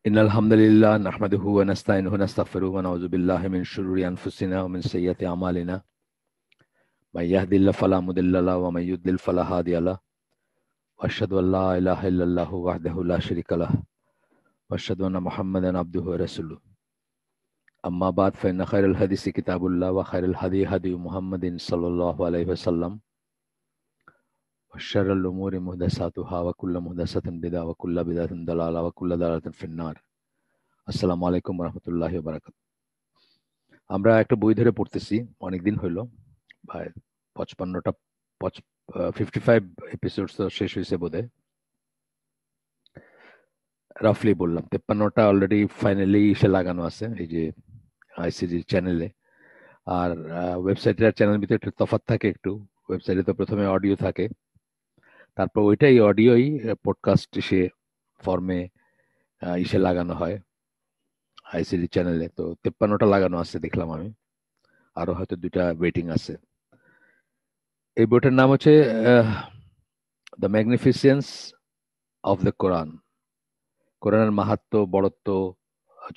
إن الحمد لله نحمده ونستعينه ونستغفره ونعوذ بالله من شرور أنفسنا ومن سيئات أعمالنا من يهد الله فلا مضل له ومن يضلل فلا هادي له وأشهد أن لا إله إلا الله وحده لا شريك له وأشهد أن محمدا عبده ورسوله أما بعد فإن خير الحديث كتاب الله وخير الهدي هدي محمد صلى الله عليه وسلم وشر الأمور محدثاتها وكل محدثة بدعة وكل بدعة ضلالة وكل ضلالة في النار আসসালামু আলাইকুম রহমতুল্লাহি ওয়া বারাকাতুহু। আমরা একটা বই ধরে পড়তেছি অনেকদিন হইলো ভাই, 55টা 55 এপিসোডস তো শেষ হয়েছে বোধহয়, রাফলি বললাম 53টা অলরেডি ফাইনালি এসে লাগানো আছে এই যে আইসিজি চ্যানেলে। আর ওয়েবসাইটের আর চ্যানেলের ভিতরে একটু তফাৎ থাকে, একটু ওয়েবসাইটে তো প্রথমে অডিও থাকে, তারপর ওইটাই অডিওই পডকাস্ট এসে ফর্মে এসে লাগানো হয় আইসিজি চ্যানেলে। তো 53টা লাগানো আছে দেখলাম আমি, আরো হয়তো 2টা ওয়েটিং আছে। এই বইটার নাম হচ্ছে দ্য ম্যাগনিফিসেন্স অফ দ্য কোরআন। কোরআনের মাহাত্ম্য, বড়ত্ব,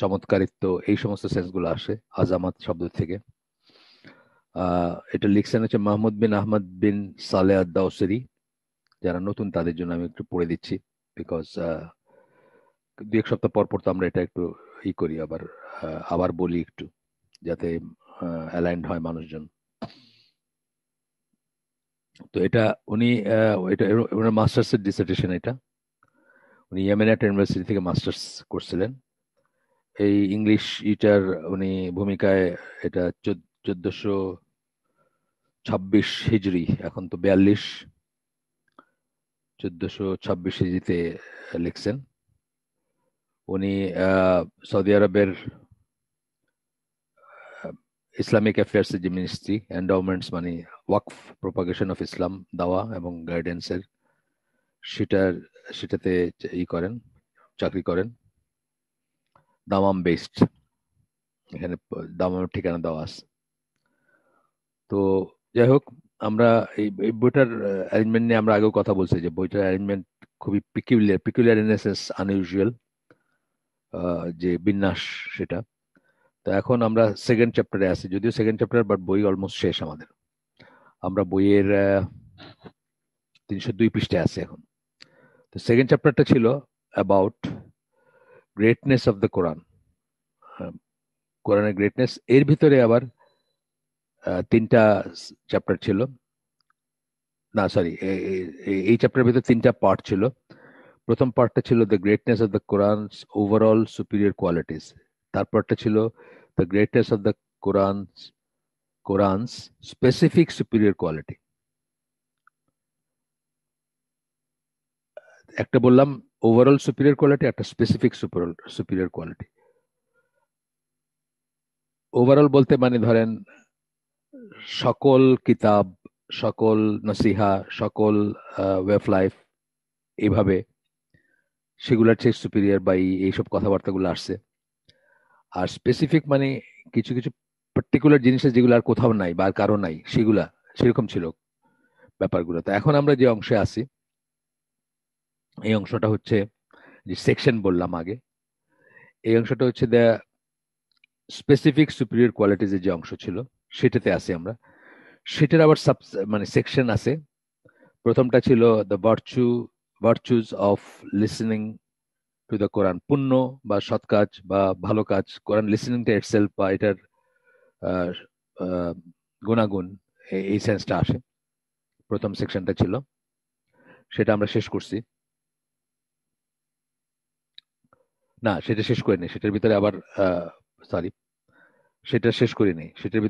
চমৎকারিত্ব, এই সমস্ত সেন্সগুলো আসে আজামাত শব্দ থেকে। এটা লিখছেন হচ্ছে মাহমুদ বিন আহমদ বিন সালেহ আদ-দাওসরি। যারা নতুন তাদের জন্য আমি একটু পড়ে দিচ্ছি, বিকজ দু এক সপ্তাহ পর পর তো আমরা এটা একটু করি, আবার বলি একটু, যাতে অ্যালাইন্ড হয় মানুষজন। তো এটা উনি এটা ওনার মাস্টার্সের ডিসার্টেশন। এটা উনি ইয়েমেন একটা ইউনিভার্সিটি থেকে মাস্টার্স করছিলেন। এই ইংলিশ ইটার উনি ভূমিকায়, এটা 1426 হিজরি, এখন তো 42, 1426 হিজরিতে লিখছেন উনি। সৌদি আরবের ইসলামিক অ্যাফেয়ার্সের যে মিনিস্ট্রি, এন্ডাওমেন্টস মানে ওয়াকফ, প্রোপাগেশন অফ ইসলাম, দাওয়া এবং গাইডেন্সের, সেটাতে করেন, চাকরি করেন। দামাম বেসড, এখানে দামামের ঠিকানা দেওয়া আছে। তো যাই হোক, আমরা এই বইটার অ্যারেঞ্জমেন্ট নিয়ে আমরা আগেও কথা বলছি যে বইটার অ্যারেঞ্জমেন্ট খুবই peculiar in a sense, unusual যে বিন্যাস সেটা। তো এখন আমরা সেকেন্ড চ্যাপ্টারে আছি, যদিও সেকেন্ড চ্যাপ্টার, বাট বই অলমোস্ট শেষ আমাদের। আমরা বইয়ের 302 পৃষ্ঠায় আছি এখন। তো সেকেন্ড চ্যাপ্টারটা ছিল অ্যাবাউট গ্রেটনেস অফ দ্য কোরআন, কোরআনের গ্রেটনেস। এর ভিতরে আবার 3টা চ্যাপ্টার ছিল, না সরি, এই চ্যাপ্টারের ভিতরে 3টা পার্ট ছিল। প্রথম পার্টটা ছিল the greatness of the Quran's overall superior qualities. তারপরটা ছিল the greatness of the Quran's specific superior quality. একটা বললাম ওভারঅল সুপিরিয়র কোয়ালিটি, একটা স্পেসিফিক সুপিরিয়র কোয়ালিটি। ওভারঅল বলতে মানে ধরেন সকল কিতাব, সকল নসিহা, সকল ওয়ে অফ লাইফ, এইভাবে সেগুলার চেয়ে সুপিরিয়র বা এইসব কথাবার্তাগুলো আসছে। আর স্পেসিফিক মানে কিছু কিছু পার্টিকুলার জিনিসের যেগুলো আর কোথাও নাই বা আর কারো নাই, সেগুলা সেরকম ছিল ব্যাপারগুলো। তো এখন আমরা যে অংশে আছি, এই অংশটা হচ্ছে যে সেকশন বললাম আগে, এই অংশটা হচ্ছে দ্য স্পেসিফিক সুপিরিয়র কোয়ালিটিজের যে অংশ ছিল সেটাতে আছি আমরা। সেটার আবার সাব মানে সেকশন আছে। প্রথমটা ছিল the virtues of listening to the Quran, পুণ্য বা সৎ কাজ বা ভালো কাজ, কোরআন লিসেনিংটা ইটসেলফ বা এটার আহ, আহ, গুণাগুণ, এই সেন্সটা আসে। প্রথম সেকশনটা ছিল, সেটা আমরা শেষ করছি। না, সেটা শেষ করিনি, সেটার ভিতরে আবার সরি, সেটা শেষ করিনি। সেটার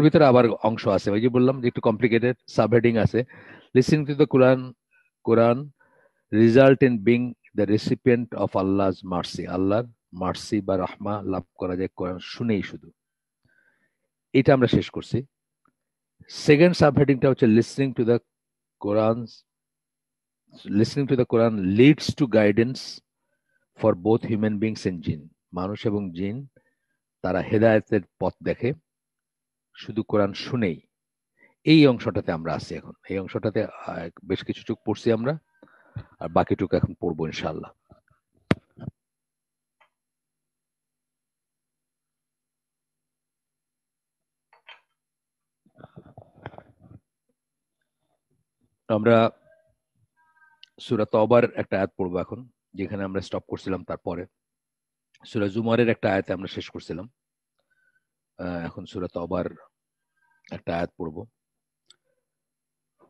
ভিতরে আবার অংশ আছে, ওই যে বললাম যে একটু কমপ্লিকেটেড সাবহেডিং আছে। Listening to the Quran result in being the recipient of Allah's mercy, আল্লাহর মার্সি বা রাহমা লাভ করা যায় কোরআন শুনেই শুধু। এটা আমরা শেষ করছি। সেকেন্ড সাবহেডিংটা হচ্ছে Quran listening to the Quran leads to guidance for both human beings and jinn, মানুষ এবং জিন তারা হেদায়েতের পথ দেখে শুধু কোরআন শুনেই। এই অংশটাতে আমরা আছি এখন। এই অংশটাতে বেশ কিছুটুকু পড়ছি আমরা, আর বাকিটুকু এখন পড়বো ইনশাআল্লাহ। আমরা সূরা তওবার একটা আয়াত পড়বো এখন, যেখানে আমরা স্টপ করছিলাম। তারপরে সূরা জুমারের একটা আয়াতে আমরা শেষ করছিলাম। এখন সূরা তওবার একটা আয়াত পড়বো,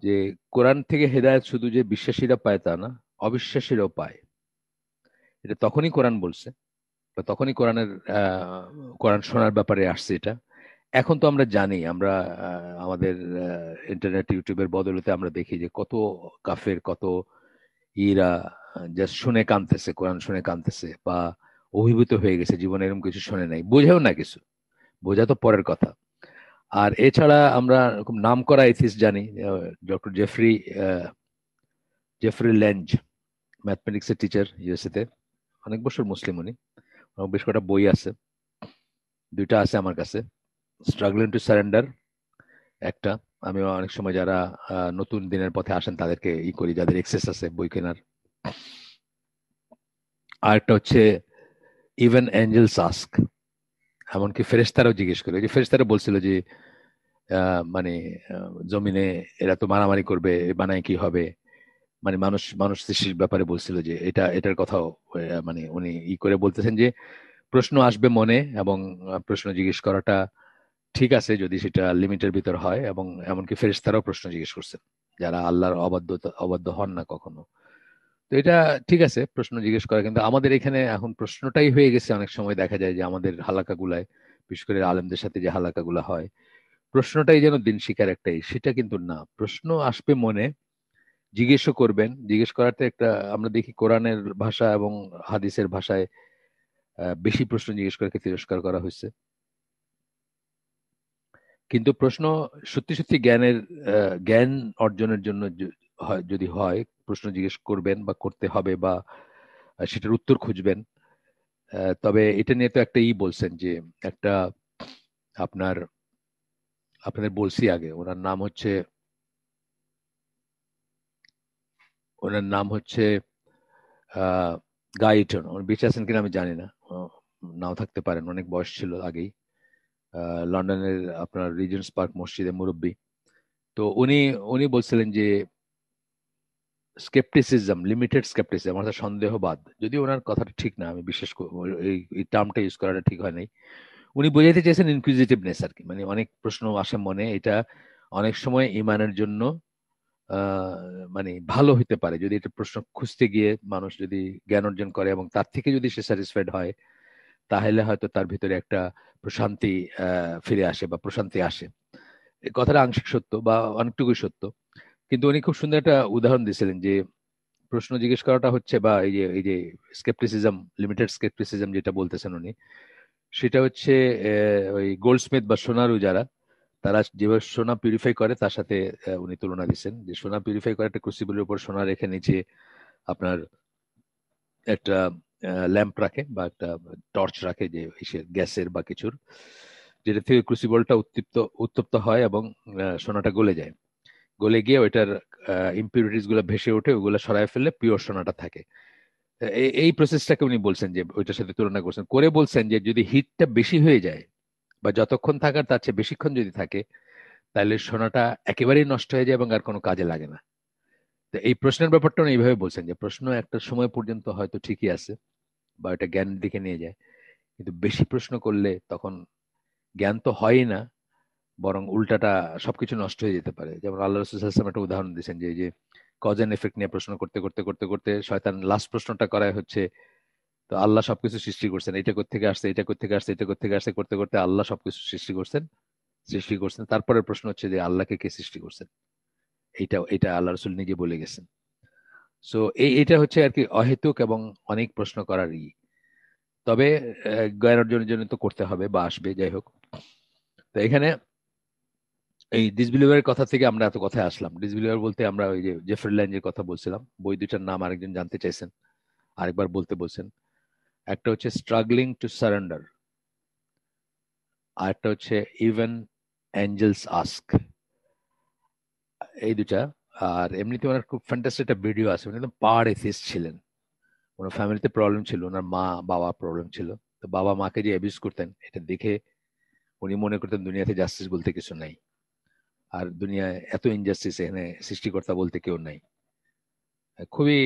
যে কোরআন থেকে হেদায়েত শুধু যে বিশ্বাসীরা পায় তা না, অবিশ্বাসীরাও পায়। এটা তখনই কোরআন বলছে, বা তখনই কোরআন শোনার ব্যাপারে আসছে এটা। এখন তো আমরা জানি, আমরা আমাদের ইন্টারনেট ইউটিউবের বদৌলতে আমরা দেখি যে কত কাফের, কত ইরা জাস্ট শুনে কানতেছে, কোরআন শুনে কানতেছে, বা অভিভূত হয়ে গেছে, জীবনে এরকম কিছু শুনে নাই, বোঝেও না কিছু। বোঝা তো পরের কথা। আর এছাড়া আমরা এরকম নাম করা এথিস্ট জানি, ডক্টর জেফরি ল্যাঞ্জ, ম্যাথমেটিক্সের টিচার ইউএসএ তে, অনেক বছর মুসলিম উনি। ওনার বেশ কটা বই আছে, দুইটা আছে আমার কাছে। স্ট্রাগলিং টু সারেন্ডার একটা, আমি অনেক সময় যারা নতুন দিনের পথে আসেন তাদেরকে করি, যাদের এক্সেস আছে বই কেনার। আর একটা হচ্ছে ইভেন অ্যাঞ্জেলস আস্ক, এমনকি ফেরেশতারাও জিজ্ঞেস করে। ওই যে ফেরেশতারা বলছিল যে মানে জমিনে এরা তো মারামারি করবে, বানায় কি হবে, মানে মানুষ মানুষ সৃষ্টির ব্যাপারে বলছিল, যে এটার কথাও মানে উনি করে বলতেছেন যে প্রশ্ন আসবে মনে, এবং প্রশ্ন জিজ্ঞেস করাটা ঠিক আছে যদি সেটা লিমিটের ভিতর হয়। এবং এমনকি ফেরেশতারাও প্রশ্ন জিজ্ঞেস করছেন, যারা আল্লাহর অবাধ্য হন না কখনো। তো এটা ঠিক আছে প্রশ্ন জিজ্ঞেস করা, কিন্তু আমাদের এখানে এখন প্রশ্নটাই হয়ে গেছে। অনেক সময় দেখা যায় যে আমাদের হালাকাগুলায়, বিশেষ করে আলেমদের সাথে যে হালাকাগুলা হয়, প্রশ্নটাই যেন দিন শিকার একটাই, সেটা কিন্তু না। প্রশ্ন আসবে মনে, জিজ্ঞেসও করবেন। জিজ্ঞেস করাতে একটা, আমরা দেখি কোরআনের ভাষা এবং হাদিসের ভাষায় বেশি প্রশ্ন জিজ্ঞেস করাকে তিরস্কার করা হয়েছে। কিন্তু প্রশ্ন সত্যি সত্যি জ্ঞান অর্জনের জন্য যদি হয়, প্রশ্ন জিজ্ঞেস করবেন বা করতে হবে, বা সেটার উত্তর খুঁজবেন। তবে এটা নিয়ে তো একটা বলছেন যে একটা, আপনার আপনাদের বলছি আগে, ওনার নাম হচ্ছে গাইটন। উনি বেঁচে আছেন কিনা আমি জানি না, নাও থাকতে পারেন, অনেক বয়স ছিল আগেই। লন্ডনের আপনার রিজেন্টস পার্ক মসজিদে মুরব্বী। তো উনি উনি বলছিলেন যে স্কেপটিসিজম, লিমিটেড স্কেপটিসিজম, অর্থাৎ সন্দেহবাদ, যদিও ওনার কথাটা ঠিক না, আমি বিশ্বাস করি এই টার্মটা ইউজ করাটা ঠিক হয় নাই। উনি বোঝাইতে চেয়েছেন ইনকুইজিটিভনেস আর কি, মানে অনেক প্রশ্ন আসে মনে, এটা অনেক সময় ইমানের জন্য আহ মানে ভালো হতে পারে, যদি এটা প্রশ্ন খুঁজতে গিয়ে মানুষ যদি জ্ঞান অর্জন করে এবং তার থেকে যদি সে স্যাটিসফাইড হয়, তাহলে হয়তো তার ভিতরে একটা প্রশান্তি ফিরে আসে, বা প্রশান্তি আসে। এই কথাটা আংশিক সত্য, বা অনেকটুকুই সত্য। কিন্তু উনি খুব সুন্দর একটা উদাহরণ দিয়েছিলেন যে প্রশ্ন জিজ্ঞেস করাটা হচ্ছে, বা এই যে স্কেপটিসিজম, লিমিটেড স্কেপটিসিজম যেটা বলতেছেন উনি, সেটা হচ্ছে ওই গোল্ডস্মিথ বা সোনারু যারা, তারা যেভাবে সোনা পিউরিফাই করে তার সাথে উনি তুলনা দিচ্ছেন, যে সোনা পিউরিফাই করে একটা ক্রুসিবলের উপর সোনা রেখে নিচে আপনার একটা ল্যাম্প রাখে, বা একটা টর্চ রাখে, যে গ্যাসের বা কিছুর, যেটা থেকে ক্রুসিবলটা উত্তপ্ত হয় এবং সোনাটা গলে যায়। গলে গিয়ে ওইটার ইম্পিউরিটিস গুলো ভেসে ওঠে, ওগুলো সরায় ফেললে পিওর সোনাটা থাকে। এই প্রসেসটাকে উনি বলছেন, যে ওইটার সাথে তুলনা করছেন, করে বলছেন যে যদি হিটটা বেশি হয়ে যায়, বা যতক্ষণ থাকার তার চেয়ে বেশিক্ষণ যদি থাকে, তাহলে সোনাটা একেবারেই নষ্ট হয়ে যায় এবং আর কোনো কাজে লাগে না। তো এই প্রশ্নের ব্যাপারটা উনি এইভাবে বলছেন, যে প্রশ্ন একটা সময় পর্যন্ত হয়তো ঠিকই আছে, বা এটা জ্ঞানের দিকে নিয়ে যায়, কিন্তু বেশি প্রশ্ন করলে তখন জ্ঞান তো হয়ই না, বরং উল্টাটা সবকিছু নষ্ট হয়ে যেতে পারে। যেমন আল্লাহ রসুল সাল্লাল্লাহু আলাইহি ওয়াসাল্লাম একটা উদাহরণ দিয়েছেন, যে এই যে কজ এন্ড এফেক্ট নিয়ে প্রশ্ন করতে করতে করতে করতে শয়তান লাস্ট প্রশ্নটা করায় হচ্ছে, তো আল্লাহ সবকিছু সৃষ্টি করছেন, এটা কোত্থেকে আসছে, এটা কোত্থেকে আসছে, এটা কোত্থেকে আসছে, করতে করতে আল্লাহ সবকিছু সৃষ্টি করছেন। তারপরে প্রশ্ন হচ্ছে যে আল্লাহকে কে সৃষ্টি করছেন। এটা আল্লাহ রসুল নিজে বলে গেছেন। সো এটা হচ্ছে আর কি অহেতুক এবং অনেক প্রশ্ন করার তবে জ্ঞান অর্জনের জন্য তো করতে হবে, বা আসবে, যাই হোক। তো এখানে এই ডিসবিলিভারের কথা থেকে আমরা এত কথায় আসলাম। ডিসবিলিভার বলতে আমরা ওই যে জেফ্রি ল্যান্ডের কথা বলছিলাম, বই দুইটার নাম আরেকজন জানতে চাইছেন, আরেকবার বলতে বলছেন। একটা হচ্ছে স্ট্রাগলিং টু সারেন্ডার, আর একটা হচ্ছে ইভেন অ্যাঞ্জেলস আস্ক। এই দুটা। আর এমনিতে ওনার খুব ফ্যান্টাস্টিক একটা ভিডিও আছে, উনি একদম পাহাড় এথিস্ট ছিলেন। ওনার ফ্যামিলিতে প্রবলেম ছিল, ওনার মা বাবা প্রবলেম ছিল। তো বাবা মাকে যে অ্যাবিউজ করতেন, এটা দেখে উনি মনে করতেন দুনিয়াতে জাস্টিস বলতে কিছু নাই। আর দুনিয়ায় এত ইনজাস্টিস, এখানে সৃষ্টিকর্তা বলতে কেউ নাই। খুবই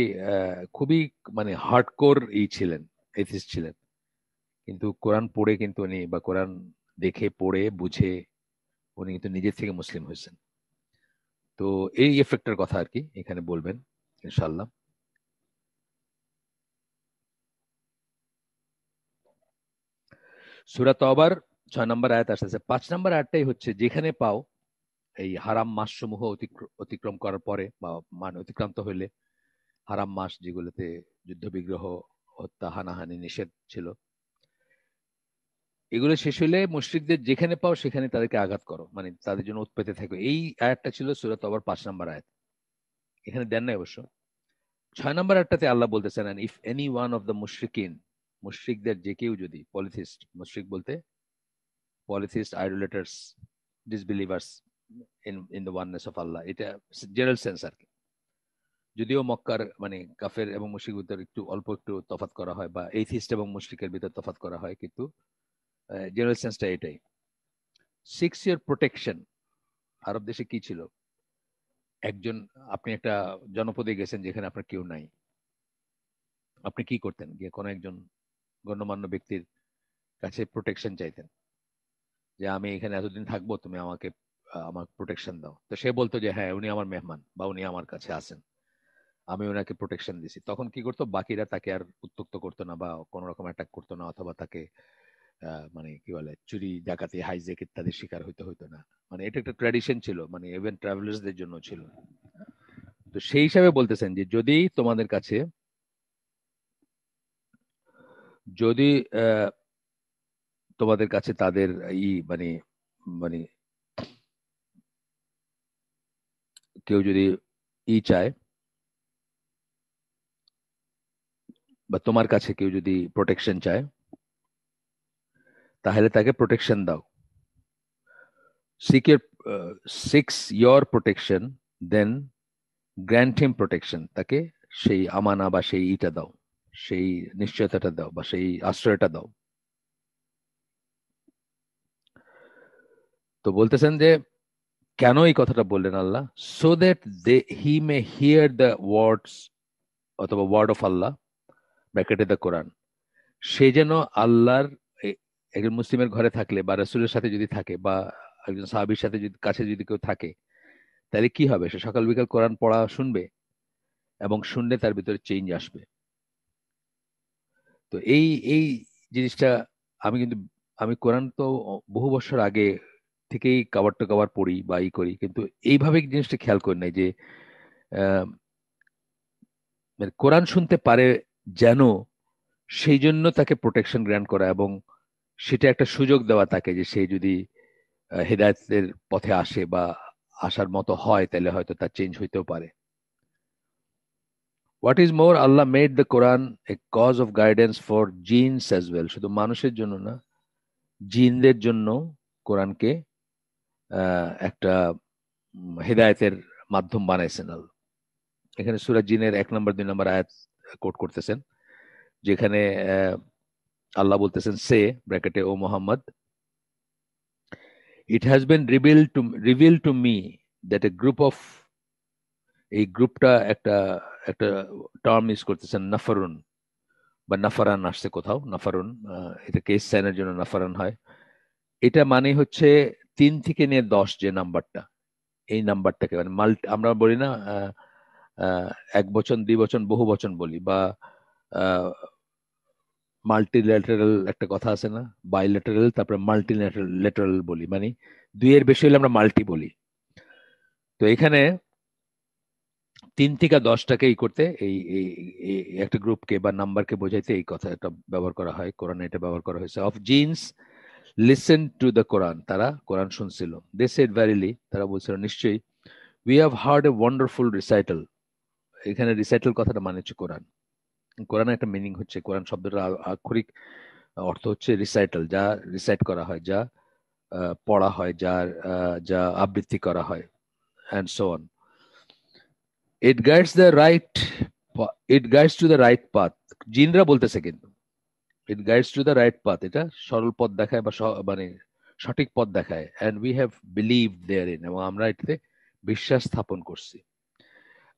খুবই মানে হার্ডকোর ছিলেন, এথিস্ট ছিলেন। কিন্তু কোরআন পড়ে কিন্তু উনি, বা কোরআন দেখে পড়ে বুঝে উনি কিন্তু নিজের থেকে মুসলিম হয়েছেন। তো এই এফেক্টের কথা আর কি এখানে বলবেন ইনশাল্লাহ। সূরা তওবার 6 নম্বর আয়াত আসতেছে। 5 নম্বর আয়াতটাই হচ্ছে, যেখানে পাও এই হারাম মাসসমূহ অতিক্রম করার পরে, বা মানে অতিক্রান্ত হইলে, হারাম মাস যেগুলোতে যুদ্ধ বিগ্রহ, হত্যা, হানাহানি নিষেধ ছিল, এগুলো শেষ হইলে মুশরিকদের যেখানে পাও সেখানে তাদেরকে আঘাত করো, মানে তাদের জন্য উৎপেতে থাকো। এই আয়াতটা ছিল সূরা তওবার 5 নম্বর আয়াত, এখানে দেন নাই অবশ্য। 6 নম্বর আয়াতটাতে আল্লাহ বলতেছেন, if any one of the মুশরিকিন, মুশরিকদের যে কেউ যদি, পলিথিস্ট, মুশরিক বলতে polytheist, idolaters, disbelievers in the oneness of Allah, এটা জেনারেল সেন্স আর কি। যদিও মক্কার মানে কাফের এবং মুশরিক ভিতর একটু অল্প একটু তফাৎ করা হয়, বা এইথিস্ট এবং মুশরিকের ভিতর তফাৎ করা হয়, কিন্তু জেনারেল সেন্সটা এটাই। Six year protection. আরব দেশে কি ছিল, একজন, আপনি একটা জনপদে গেছেন যেখানে আপনার কেউ নাই, আপনি কি করতেন? গিয়ে কোনো একজন গণ্যমান্য ব্যক্তির কাছে প্রোটেকশন চাইতেন, যে আমি এখানে এতদিন থাকবো, তুমি আমাকে আমার প্রোটেকশন দাও। তো সে বলতো যে হ্যাঁ, উনি আমার মেহমান, বা উনি আমার কাছে আছেন, আমি ওনাকে প্রোটেকশন দিছি। তখন কি করতো, বাকিরা তাকে আর উত্তক্ত করতো না, বা কোনো রকম অ্যাটাক করতো না, অথবা তাকে মানে কি বলে, চুরি ডাকাতি হাইজেক ইত্যাদির শিকার হইতে হইতো না। মানে এটা একটা ট্র্যাডিশন ছিল, মানে ইভেন ট্রাভেলার্সদের জন্য ছিল। তো সেই হিসাবে বলতেছেন যে যদি তোমাদের কাছে, যদি আহ, তোমাদের কাছে তাদের মানে মানে কেউ যদি চায়, বা তোমার কাছে কেউ যদি প্রোটেকশন চায়, তাহলে তাকে প্রোটেকশন দাও। Seek seeks your protection, then grant him protection, তাকে সেই আমানা বা সেই ইটা দাও, সেই নিশ্চয়তাটা দাও, বা সেই আশ্রয়টা দাও। তো বলতেছেন যে কেন এই কথাটা বললেন আল্লাহ, so that he may hear the words, অথবা ওয়ার্ড অফ আল্লাহ, ব্র্যাকেটে দ্য কোরআন। সে যেন আল্লাহর, একজন মুসলিমের ঘরে থাকলে, বা রাসূলের সাথে যদি থাকে, বা একজন সাহাবীর সাথে যদি, কাছে যদি কেউ থাকে, তাহলে কি হবে, সে সকাল বিকাল কোরআন পড়া শুনবে, এবং শুনলে তার ভিতরে চেঞ্জ আসবে। তো এই এই জিনিসটা, আমি কিন্তু, আমি কোরআন তো বহু বছর আগে থেকেই কভার টু কভার পড়ি বা করি, কিন্তু এইভাবে জিনিসটা খেয়াল করি নাই যে আহ, মানে কোরআন শুনতে পারে যেন, সেই জন্য তাকে প্রোটেকশন গ্র্যান্ট করা, এবং সেটা একটা সুযোগ দেওয়া তাকে, যে সে যদি হেদায়েতের পথে আসে, বা আসার মতো হয়, তাহলে হয়তো তার চেঞ্জ হইতেও পারে। What is more, Allah made the Quran a cause of guidance for jinns as well. শুধু মানুষের জন্য না, জিনদের জন্য কোরআনকে একটা হেদায়েতের মাধ্যম বানাইছেন আল্লাহ। এখানে সূরা জিনের 1 নম্বর 2 নম্বর আয়াত কোট করতেছেন, যেখানে আহ, আল্লাহ বলতেছেন, সে, ব্র্যাকেটে, O Muhammad, it has been reveal to me that a group of, এই গ্রুপটা একটা একটা টার্ম ইউজ করতেছেন, নাফারুন বা নাফারান, আসছে কোথাও নাফারুন, এটা কেস সাইনের জন্য নাফারান হয়। এটা মানে হচ্ছে 3 থেকে নিয়ে 10, যে নাম্বারটা, এই নাম্বারটাকে মানে আমরা বলি না, এক বচন, দ্বিবচন, বহু বচন বলি, বা মাল্টিল্যাটারাল একটা কথা আছে না, বাইল্যাটারাল, তারপরে মাল্টিল্যাটারাল বলি, মানে দুইয়ের বেশি হলে আমরা মাল্টি বলি। তো এখানে 3 থেকে 10টাকে করতে, এই একটা গ্রুপকে বা নাম্বারকে বোঝাইতে এই কথাটা ব্যবহার করা হয়। কোরআনে এটা ব্যবহার করা হয়েছে। Of jinns listen to the Quran, তারা কোরআন শুনছিল। দে সেড ভ্যারিলি, তারা বলছিল নিশ্চয়ই, we have heard a wonderful recital. এখানে রিসাইটাল কথাটা মানে হচ্ছে কোরআন। কোরআন একটা মিনিং হচ্ছে, কোরআন শব্দটা আক্ষরিক অর্থ হচ্ছে রিসাইটাল, যা রিসাইট করা হয়, যা পড়া হয়, যা আবৃত্তি করা হয়, and so on. It guides the right, it guides to the right path. জিনরা বলতেছে কিন্তু, it guides to the right path, এটা সরল পথ দেখায়, বা মানে সঠিক পথ দেখায়, and we have believe therein, এবং আমরা এটাতে বিশ্বাস স্থাপন করছি।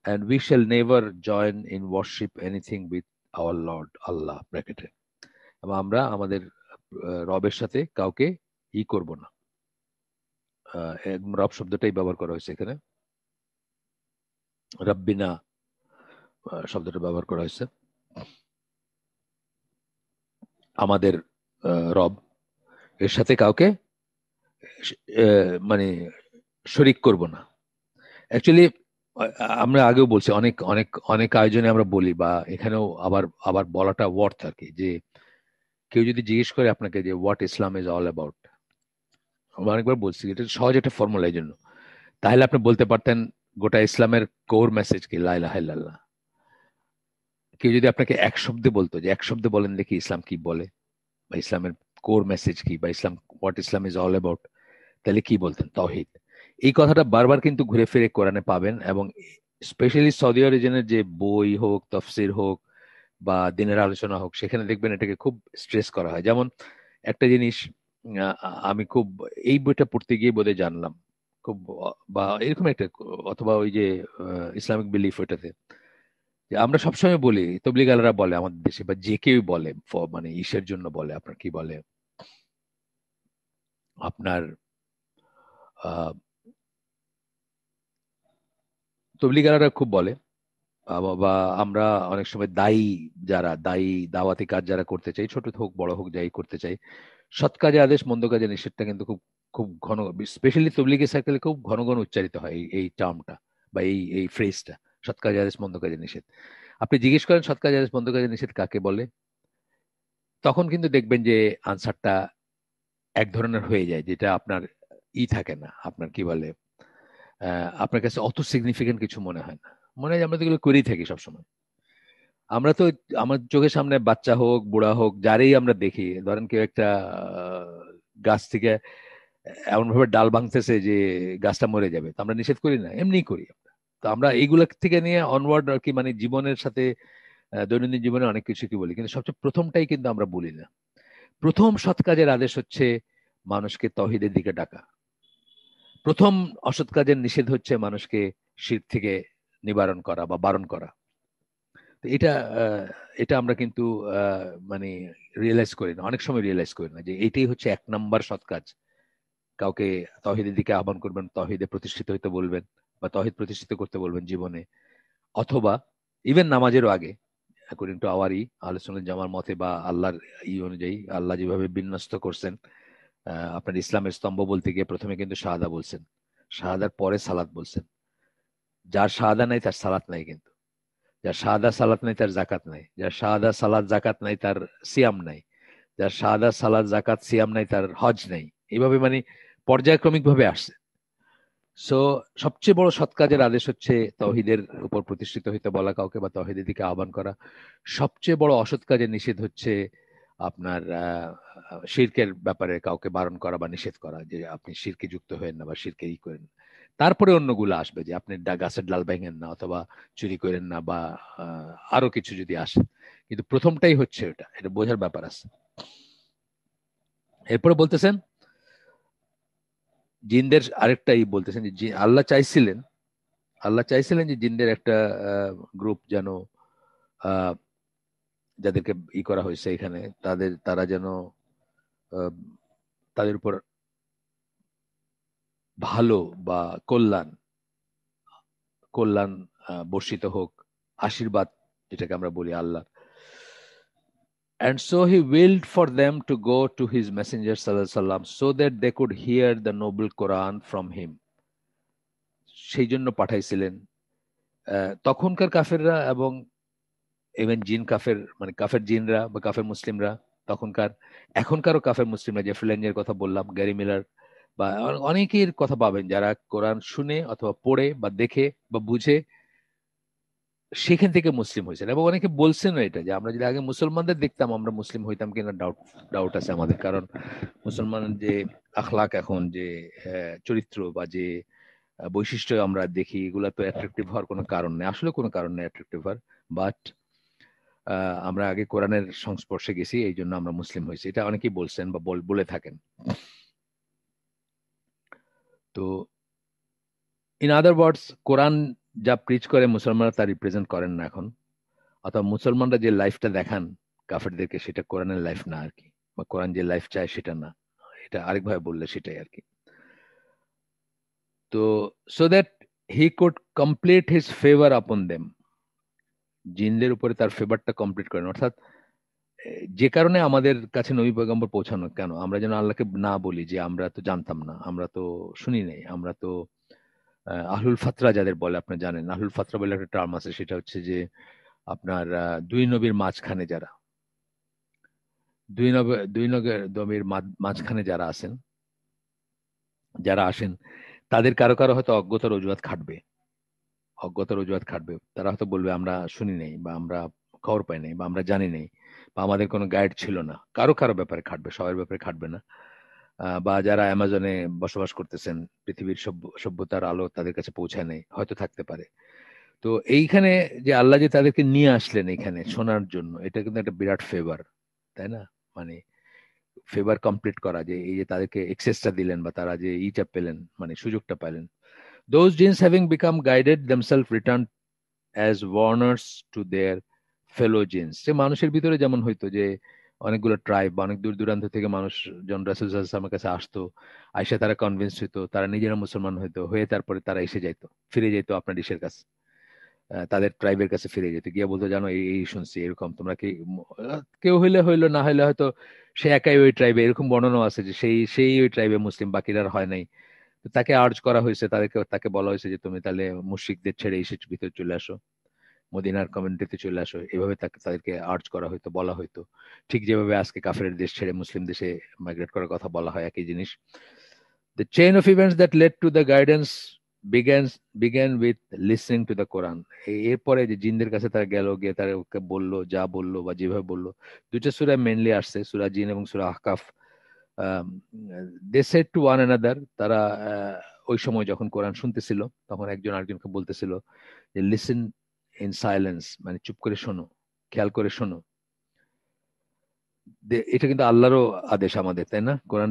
And we shall never join in worship anything with our Lord Allah ব্র্যাকেটে, এবং আমরা আমাদের রবের সাথে কাউকে করব না। রব শব্দটাই ব্যবহার করা হয়েছে এখানে, রব্বিনা শব্দটা ব্যবহার করা হয়েছে, আমাদের রব, এর সাথে কাউকে মানে শরিক করব না। অ্যাকচুয়ালি আমরা আগেও বলছি, অনেক অনেক অনেক আয়োজনে আমরা বলি, বা এখানেও আবার আবার বলাটা ওয়ার্থ আর কি, যে কেউ যদি জিজ্ঞেস করে আপনাকে যে what Islam is all about, আমরা অনেকবার বলছি এটা সহজ একটা ফর্মুলা এই জন্য, তাহলে আপনি বলতে পারতেন গোটা ইসলামের কোর মেসেজ কি, লা ইলাহা ইল্লাল্লাহ। কেউ যদি আপনাকে এক শব্দে বলতো যে এক শব্দে বলেন দেখি ইসলাম কি বলে, বা ইসলামের কোর মেসেজ কি, বা Islam what Islam is all about, তাহলে কি বলতেন? তাওহীদ। এই কথাটা বারবার কিন্তু ঘুরে ফিরে কোরআনে পাবেন, এবং স্পেশালি সৌদি অরিজিনের যে বই হোক, তফসির হোক, বা দিনের আলোচনা হোক, সেখানে দেখবেন এটাকে খুব স্ট্রেস করা হয়। যেমন একটা জিনিস আমি খুব এই বইটা পড়তে গিয়ে বোধহয় জানলাম খুব, বা এরকম একটা, অথবা ওই যে ইসলামিক বিলিফ ওইটাতে, যে আমরা সবসময় বলি, তবলিগ আলারা বলে আমাদের দেশে, বা যে কেউ বলে মানে ইসের জন্য বলে, আপনার কি বলে, আপনার আহ তবলিগ আলারা খুব বলে, বা আমরা অনেক সময় দায়ী, যারা দায়ী দাওয়াতি কাজ যারা করতে চাই, ছোট হোক বড় হোক, যাই করতে চাই, সৎ কাজে আদেশ মন্দ কাজে নিষেধটা কিন্তু খুব খুব ঘন, স্পেশালি তবলিগি সার্কেলে খুব ঘন ঘন উচ্চারিত হয় এই টার্মটা, বা এই ফ্রেজটা, সৎ কাজে আদেশ মন্দ কাজে নিষেধ। আপনি জিজ্ঞেস করেন সৎ কাজে আদেশ মন্দ কাজে নিষেধ কাকে বলে, তখন কিন্তু দেখবেন যে আনসারটা এক ধরনের হয়ে যায়, যেটা আপনার থাকে না, আপনার কি বলে, আপনার কাছে অত সিগনিফিকেন্ট কিছু মনে হয় না, মনে হয় যে আমরা তো এগুলো করেই থাকি সবসময়। আমরা তো আমার চোখের সামনে বাচ্চা হোক বুড়া হোক যারেই আমরা দেখি, ধরেন কেউ একটা গাছ থেকে এমন ভাবে ডাল ভাঙতেছে যে গাছটা মরে যাবে, তো আমরা নিষেধ করি না, এমনি করি আমরা। তো আমরা এইগুলা থেকে নিয়ে অনওয়ার্ড আর কি, মানে জীবনের সাথে দৈনন্দিন জীবনে অনেক কিছু কি বলি, কিন্তু সবচেয়ে প্রথমটাই কিন্তু আমরা বলি না। প্রথম সৎ কাজের আদেশ হচ্ছে মানুষকে তৌহিদের দিকে ডাকা। প্রথম অসৎ কাজের নিষেধ হচ্ছে মানুষকে শিরক থেকে নিবারণ করা বা বারণ করা। তো আহ, এটা আমরা কিন্তু মানে রিয়েলাইজ করি না, অনেক সময় রিয়েলাইজ করি না যে এটাই হচ্ছে এক নাম্বার সৎ কাজ। কাউকে তৌহিদের দিকে আহ্বান করবেন, তৌহিদে প্রতিষ্ঠিত হইতে বলবেন, বা তৌহিদ প্রতিষ্ঠিত করতে বলবেন জীবনে, অথবা ইভেন নামাজেরও আগে, অ্যাকর্ডিং টু আওয়ার আহলে সুন্নাত জামার মতে, বা আল্লাহর অনুযায়ী, আল্লাহ যেভাবে বিন্যস্ত করছেন, আপনার ইসলামের স্তম্ভ বলতে গিয়ে প্রথমে কিন্তু শাহাদা বলছেন, শাহাদার পরে সালাত বলছেন। যার শাহাদা নাই তার সালাত নাই, কিন্তু যার শাহাদা সালাত নাই তার জাকাত নাই, যার শাহাদা সালাত জাকাত নাই তার সিয়াম নাই, যার শাহাদা সালাত জাকাত সিয়াম নাই তার হজ নাই। এইভাবে মানে পর্যায়ক্রমিক ভাবে আসছে। সো সবচেয়ে বড় সৎ কাজের আদেশ হচ্ছে তৌহিদের উপর প্রতিষ্ঠিত হইতে বলা কাউকে, বা তৌহিদের দিকে আহ্বান করা। সবচেয়ে বড় অসৎ কাজের নিষেধ হচ্ছে আপনার শিরকের ব্যাপারে কাউকে বারণ করা বা নিষেধ করা, যে আপনি শিরকে যুক্ত হয়েন না বা শিরকে করেন না। তারপরে অন্যগুলো আসবে, যে আপনি গাছের ডাল ভেঙেন না, অথবা চুরি করেন না, বা আরো কিছু যদি আসে, কিন্তু প্রথমটাই হচ্ছে ওটা, এটা বোঝার ব্যাপার আছে। এরপরে বলতেছেন জিনদের আরেকটাই বলতেছেন, যে আল্লাহ চাইছিলেন যে জিনদের একটা গ্রুপ যেন, আহ, যাদেরকে করা হয়েছে এখানে, তারা যেন আহ, তাদের উপর ভালো বা কল্যাণ কল্যাণ বর্ষিত হোক, আশীর্বাদ যেটাকে আমরা বলি আল্লাহ। And so he willed for them to go to his messenger sallallahu alaihi wasallam so that they could hear the noble Quran from him. সেই জন্য পাঠাইছিলেন তখনকার কাফেররা, এবং ইভেন জিন কাফের, মানে কাফের জিনরা বা কাফের মুসলিমরা তখনকার, এখনকারও কাফের মুসলিমরা, যে ফ্রিল্যান্ডের কথা বললাম, গ্যারি মিলার, বা অনেকের কথা পাবেন যারা কোরআন শুনে অথবা পড়ে বা দেখে বা বুঝে সেখান থেকে মুসলিম হয়েছেন। এবং অনেকে বলছেন এটা, যে আমরা যদি আগে মুসলমানদের দেখতাম আমরা মুসলিম হইতাম কিনা ডাউট ডাউট আছে আমাদের, কারণ মুসলমানের যে আখলাক, এখন যে চরিত্র বা যে বৈশিষ্ট্য আমরা দেখি, এগুলা তো অ্যাট্রাকটিভ হওয়ার কোনো কারণ নেই, আসলে কোনো কারণ নেই অ্যাট্রাকটিভ হওয়ার। বাট আমরা আগে কোরআনের সংস্পর্শে গেছি, এই জন্য আমরা মুসলিম হয়েছি, এটা অনেকেই বলছেন বা বলে থাকেন। তো ইন আদার ওয়ার্ডস, কোরআন যা প্রিচ করে মুসলমানরা তা রিপ্রেজেন্ট করেন না এখন, অথবা মুসলমানরা যে লাইফটা দেখান কাফেরদেরকে সেটা কোরআনের লাইফ না আর কি, বা কোরআন যে লাইফ চায় সেটা না, এটা আরেকভাবে বললে সেটাই আর কি। তো so that he could complete his favour upon them, জিনদের উপরে তার ফেভারটা কমপ্লিট করেন, অর্থাৎ যে কারণে আমাদের কাছে নবী পয়গম্বর পৌঁছানো, কেন আমরা যেন আল্লাহকে না বলি যে আমরা তো জানতাম না, আমরা তো শুনি নাই, আমরা তো আহলুল ফাতরা যাদের বলে আপনি জানেন, আহলুল ফাতরা বলে একটা টার্ম আছে, সেটা হচ্ছে যে আপনার দুই নবীর মাঝখানে যারা, দুই নবীর মাঝখানে যারা আছেন, যারা আসেন, তাদের কারো কারো হয়তো অজ্ঞতার অজুহাত খাটবে, অজ্ঞতার অজুহাত খাটবে, তারা হয়তো বলবে আমরা শুনি নাই, বা আমরা খবর পাই নাই, বা আমরা জানি নাই, বা আমাদের কোনো গাইড ছিল না, কারো কারো ব্যাপারে খাটবে, সবার ব্যাপারে খাটবে না। বা যারা অ্যামাজনে বসবাস করতেছেন, পৃথিবীর সভ্যতার আলো তাদের কাছে পৌঁছায় নাই, হয়তো থাকতে পারে। তো এইখানে যে আল্লাহ যে তাদেরকে নিয়ে আসলেন এখানে শোনার জন্য, এটা কিন্তু একটা বিরাট ফেভার, তাই না? মানে ফেভার কমপ্লিট করা, যে এই যে তাদেরকে এক্সেসটা দিলেন, বা তারা যে ইটা পেলেন, মানে সুযোগটা পাইলেন। Those jinns having become guided themselves return as warners to their fellow jinns. সে মানুষের ভিতরে যেমন হইতো যে অনেকগুলো ট্রাইব বা অনেক দূর দূরান্ত থেকে মানুষজন রাসূল সাল্লাল্লাহু আলাইহি ওয়াসাল্লামের কাছে আসতো, আইসা তারা কনভিন্স হইতো, তারা নিজেরা মুসলমান হইতো, হয়ে তারপরে তারা এসে যাইতো, ফিরে যেত আপনার ইসের কাছে, তাদের ট্রাইবের কাছে ফিরে যেত, গিয়ে বলতো জানো এই এই শুনছি এরকম, তোমরা কি কেউ হইলে হইলো, না হইলে হয়তো সে একাই ওই ট্রাইবে, এরকম বর্ণনা আছে যে সেই সেই ওই ট্রাইবে মুসলিম, বাকিরা আর হয় নাই। তো তাকে আর্জ করা হয়েছে, তাকে বলা হয়েছে যে তুমি তাহলে মুশরিকদের ছেড়ে এসে ভিতরে চলে আসো, মদিনার কমিউনিটিতে চলে আসো, এভাবে তাদেরকে আর্জ করা হইতো, বলা হইতো, ঠিক যেভাবে আজকে কাফের দেশ ছেড়ে মুসলিম দেশে মাইগ্রেট করার কথা বলা হয়, একই জিনিস। The chain of events that led to the guidance began with listening to the Quran. এরপরে যে জিনদের কাছে তারা গেল, গিয়ে তারা ওকে বললো, যা বললো বা যেভাবে বললো, দুইটা সূরা মেইনলি আসছে, সূরা জিন এবং সূরা আহকাফ। They said to one another, তারা ওই সময় যখন কোরআন শুনতেছিল, তখন একজন আরেকজনকে বলতেছিল যে লিসেন ইন সাইলেন্স, মানে চুপ করে শোনো, খেয়াল করে শোনো। এটা কিন্তু আল্লাহরও আদেশ আমাদের, তাই না? কোরআন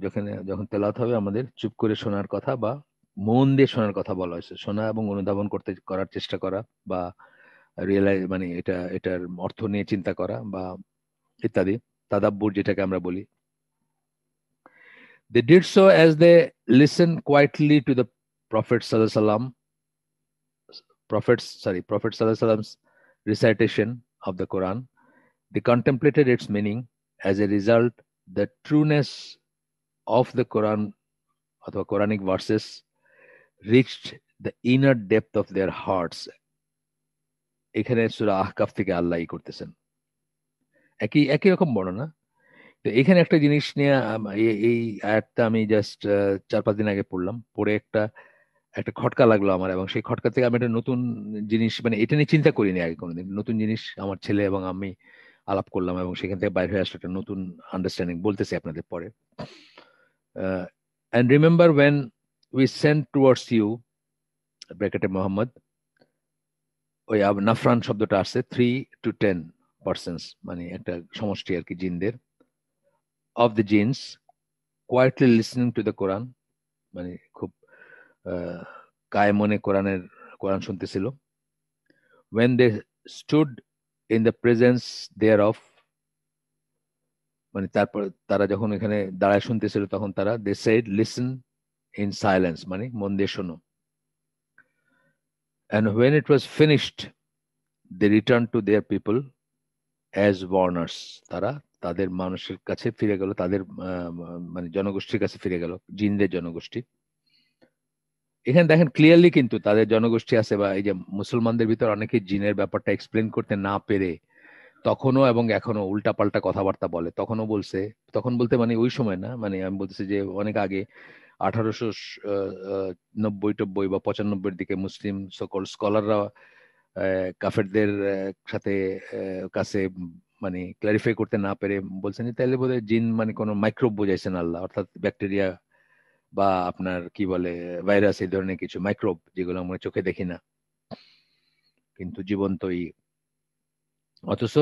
যখন যখন তেলাওয়াত হবে আমাদের চুপ করে শোনার কথা, বা মন দিয়ে শোনার কথা বলা হয়েছে, শোনা এবং অনুধাবন করার চেষ্টা করা, বা রিয়েলাইজ মানে এটার অর্থ নিয়ে চিন্তা করা, বা ইত্যাদি, তাদাব্বুর যেটাকে আমরা বলি। They did so as they listened quietly to the Prophet sallallahu alaihi wasallam, Prophet sallallahu alaihi wasallam's recitation of the Quran. They contemplated its meaning. As a result, the trueness of the Quran অথবা Quranic verses reached the inner depth of their hearts. এখানে সূরা আহকাফ থেকে আল্লাহ করতেছেন, একই একই রকম বর্ণনা। তো এখানে একটা জিনিস নিয়ে এই আয়াতটা আমি জাস্ট 4-5 দিন আগে পড়লাম, পড়ে একটা একটা খটকা লাগলো আমার, এবং সেই খটকা থেকে আমি একটা নতুন জিনিস, মানে এটা নিয়ে চিন্তা করিনি আগে কোনোদিন, নতুন জিনিস আমার ছেলে এবং আমি আলাপ করলাম, এবং সেখান থেকে বাইরে হয়ে আসলে একটা নতুন আন্ডারস্ট্যান্ডিং বলতেছি আপনাদের পরে। And remember when we sent towards you, ব্র্যাকেটে মোহাম্মদ, ওই নাফরান শব্দটা আসছে 3 to 10 পার্সেন্স, মানে একটা সমষ্টি আর কি জিনদের, of the jinns quietly listening to the Quran, মানে খুব কায়ে মনে কোরআন শুনতেছিল। when they stood in the presence thereof, মানে তারপর তারা যখন এখানে দাঁড়ায় শুনতেছিল, তখন তারা they said listen in silence, মানে মন দিয়ে শোনো। and when it was finished they returned to their people as warners, তারা তাদের মানুষের কাছে ফিরে গেল, তাদের মানে জনগোষ্ঠীর কাছে ফিরে গেল, জিনদের জনগোষ্ঠী। এখানে দেখেন ক্লিয়ারলি কিন্তু তাদের জনগোষ্ঠী আছে, বা এই যে মুসলমানদের ভিতর অনেকে জিনের ব্যাপারটা এক্সপ্লেন করতে না পেরে তখনও এবং এখনো উল্টাপাল্টা কথাবার্তা বলে। তখনও বলছে, তখন বলতে মানে ওই সময় না, মানে আমি বলতেছি যে অনেক আগে 1890 বা 95 দিকে মুসলিম সকল স্কলাররা কাফেরদের সাথে কাছে মানে ক্লারিফাই করতে না পেরে বলছেন যে তাহলে বোধহয় জিন মানে কোনো মাইক্রোব বোঝাইছেন আল্লাহ, অর্থাৎ ব্যাকটেরিয়া বা আপনার কি বলে ভাইরাস, এই ধরনের কিছু মাইক্রোব, যেগুলো আমরা চোখে দেখি না কিন্তু জীবন্তই। অথচ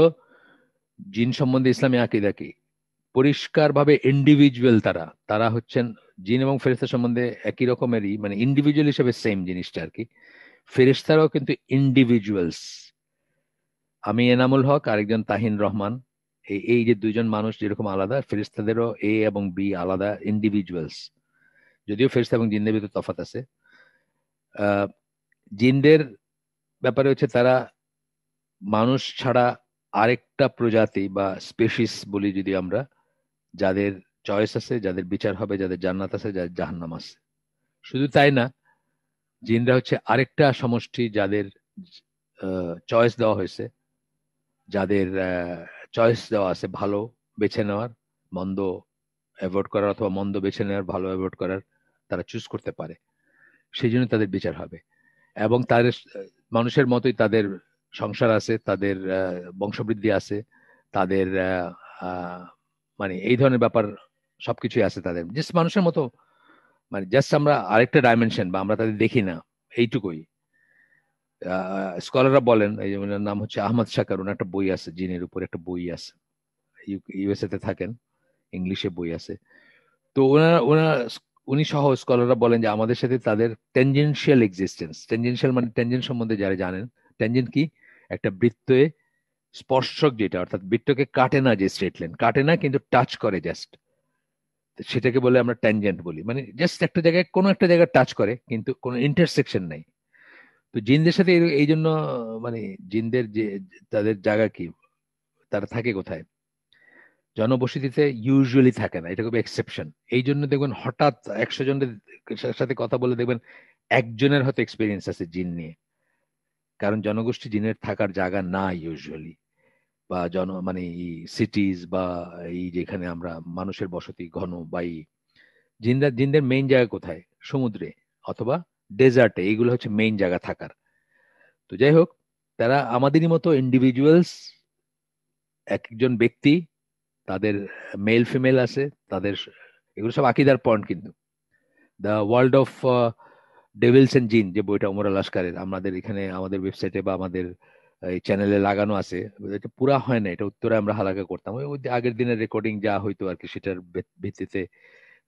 জিন সম্বন্ধে ইসলামী আকীদা কি? পরিষ্কারভাবে ইন্ডিভিজুয়াল। তারা তারা হচ্ছেন জিন এবং ফেরেশতা সম্বন্ধে একই রকমেরই, মানে ইন্ডিভিজুয়াল হিসেবে সেম জিনিসটা আর কি। ফেরেশতারাও কিন্তু ইন্ডিভিজুয়ালস। আমি এনামুল হক, আরেকজন তাহিন রহমান। এই এই যে দুইজন মানুষ যেরকম আলাদা, ফেরেশতাদেরও এ এবং বি আলাদা ইন্ডিভিজুয়ালস। যদিও ফেরেশতা এবং জিনদের ভিতরে তফাৎ আছে। আহ জিনদের ব্যাপারে হচ্ছে তারা মানুষ ছাড়া আরেকটা প্রজাতি বা স্পেসিস বলি যদি আমরা, যাদের চয়েস আছে, যাদের বিচার হবে, যাদের জান্নাত আছে, যাদের জাহান্নাম আছে। শুধু তাই না, জিনরা হচ্ছে আরেকটা সমষ্টি যাদের চয়েস দেওয়া হয়েছে, যাদের চয়েস দেওয়া আছে ভালো বেছে নেওয়ার, মন্দ অ্যাভয়েড করার, অথবা মন্দ বেছে নেওয়ার, ভালো অ্যাভয়েড করার। তারা চুজ করতে পারে, সেই জন্য তাদের বিচার হবে। এবং তাদের মানুষের মতোই তাদের সংসার আছে, তাদের বংশবৃদ্ধি আছে, তাদের আহ, মানে এই ধরনের ব্যাপার সবকিছুই আছে তাদের, জাস্ট মানুষের মতো। মানে জাস্ট আমরা আরেকটা ডাইমেনশন, বা আমরা তাদের দেখি না, এইটুকুই। স্কলাররা বলেন, এই যে ওনার নাম হচ্ছে আহমদ শাকার, ওনার একটা বই আছে জিনের উপর, একটা বই আছে, ইউএসএ তে থাকেন, ইংলিশে বই আছে। তো উনি সহ স্কলাররা বলেন যে আমাদের সাথে তাদের টেনজেনশিয়াল এক্সিস্টেন্স। টেনজেনশিয়াল মানে ট্যানজেন্ট সম্বন্ধে যারা জানেন, ট্যানজেন্ট কি? একটা বৃত্তে স্পর্শক যেটা, অর্থাৎ বৃত্তকে কাটে না, যে স্ট্রেট লাইন কাটে না কিন্তু টাচ করে জাস্ট, সেটাকে বলে আমরা ট্যানজেন্ট বলি। মানে জাস্ট একটা জায়গায়, কোনো একটা জায়গায় টাচ করে কিন্তু কোনো ইন্টারসেকশন নাই। তো জিনদের সাথে এই জন্য, মানে জিনদের যে তাদের জায়গা কি, তারা থাকে কোথায়? জনবসতিতে ইউজুয়ালি থাকে না, এটা খুব এক্সেপশন। এই জন্য দেখবেন হঠাৎ 100 জনের সাথে কথা বলে দেখবেন একজনের হয়তো এক্সপিরিয়েন্স আছে জিন নিয়ে। কারণ জনগোষ্ঠী জিনের থাকার জায়গা না ইউজুয়ালি, বা মানে সিটিজ বা এই যেখানে আমরা মানুষের বসতি ঘন, বা এই জিনদের মেইন জায়গা কোথায়? সমুদ্রে অথবা ডেজার্টে, এইগুলো হচ্ছে মেইন জায়গা থাকার। তো যাই হোক, তারা আমাদেরই মতো ইন্ডিভিজুয়ালস, এক একজন ব্যক্তি, তাদের মেল ফিমেল আছে, তাদের এগুলো সব আকিদার পয়েন্ট কিন্তু। The world of devils and jinn, যে বইটা ওমর আল আশকারের, আমাদের এখানে আমাদের ওয়েবসাইটে বা আমাদের এই চ্যানেলে লাগানো আছে। এটা পুরা হয় না, এটা উত্তরে আমরা হালাকা করতাম, ওই যে আগের দিনের রেকর্ডিং যা হইতো আর কি, সেটার ভিত্তিতে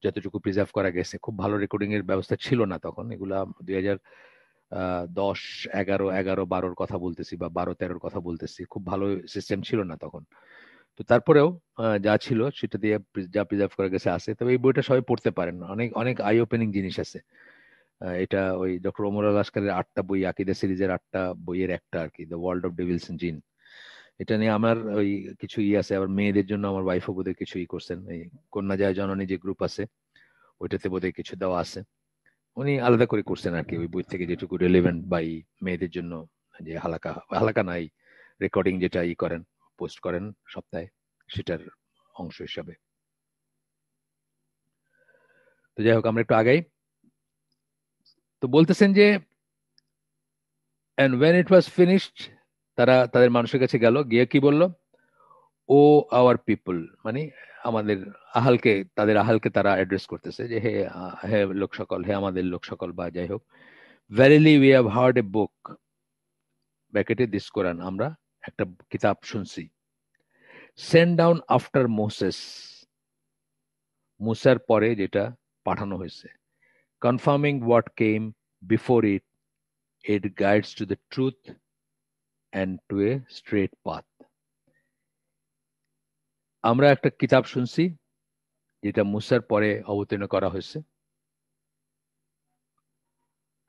যতটুকু প্রিজার্ভ করা গেছে। খুব ভালো রেকর্ডিং এর ব্যবস্থা ছিল না তখন, এগুলা 2010, 11, 12-র কথা বলতেছি, বা 12-13-র কথা বলতেছি। খুব ভালো সিস্টেম ছিল না তখন। তো তারপরেও যা ছিল সেটা দিয়ে যা প্রিজার্ভ করা গেছে আছে। তবে এই বইটা সবাই পড়তে পারেন, অনেক অনেক আই ওপেনিং জিনিস আছে। এটা ওই ডক্টর ওমর আল আশকারের 8টা বই, আকিদা সিরিজের 8টা বইয়ের একটা আর কি, the world of devils and jinn. এটা নিয়ে আমার ওই কিছু আছে, আবার মেয়েদের জন্য আমার ওয়াইফও বোধহয় কিছু করছেন, এই কন্যা যায় জননী যে গ্রুপ আছে, ওইটাতে বোধহয় কিছু দেওয়া আছে। উনি আলাদা করে করছেন আর কি, ওই বই থেকে যেটুকু রেলেভেন্ট বা এই মেয়েদের জন্য, যে হালাকা হালাকা নাই, রেকর্ডিং যেটা করেন, পোস্ট করেন সপ্তাহে, সেটার অংশ হিসাবে। তো যাই হোক, আমরা একটু আগাই। তো বলতেছেন যে and when it was finished, তারা তাদের মানুষের কাছে গেল, গিয়ে কি বলল? ও আওয়ার পিপল, মানে আমাদের আহালকে, তাদের আহালকে তারা অ্যাড্রেস করতেছে যে হে হে লোক সকল, হে আমাদের লোক সকল, বা যাই হোক। Verily we have heard a book, ব্র্যাকেটে দিস কোরআন, আমরা একটা কিতাব শুনছি। সেন্ড ডাউন আফটার মোসেস, মুসার পরে যেটা পাঠানো হয়েছে। Confirming what came before it, it guides to the truth and to a straight path. আমরা একটা কিতাব শুনছি যেটা মুসার পরে অবতীর্ণ করা হয়েছে।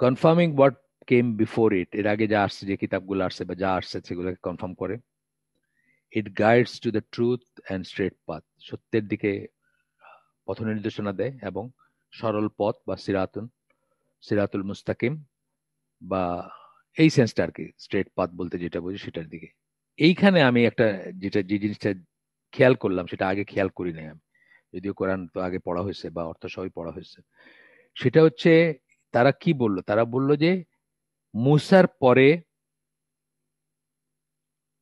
কনফার্মিং হোয়াট কেম বিফোর ইট, এর আগে যা আসছে, যে কিতাবগুলো আসছে বা যা আসছে সেগুলোকে কনফার্ম করে। It guides to the truth and straight path, সত্যের দিকে পথ নির্দেশনা দেয় এবং সরল পথ বা সিরাতুল মুস্তাকিম, বা এই সেন্সটা আর কি, স্ট্রেট পাথ বলতে যেটা বুঝি সেটার দিকে। এইখানে আমি একটা, যে জিনিসটা খেয়াল করলাম, সেটা আগে খেয়াল করি নাই আমি, যদিও কোরআন তো আগে পড়া হয়েছে বা অর্থ সবই পড়া হয়েছে। সেটা হচ্ছে, তারা কি বলল? তারা বলল যে মুসার পরে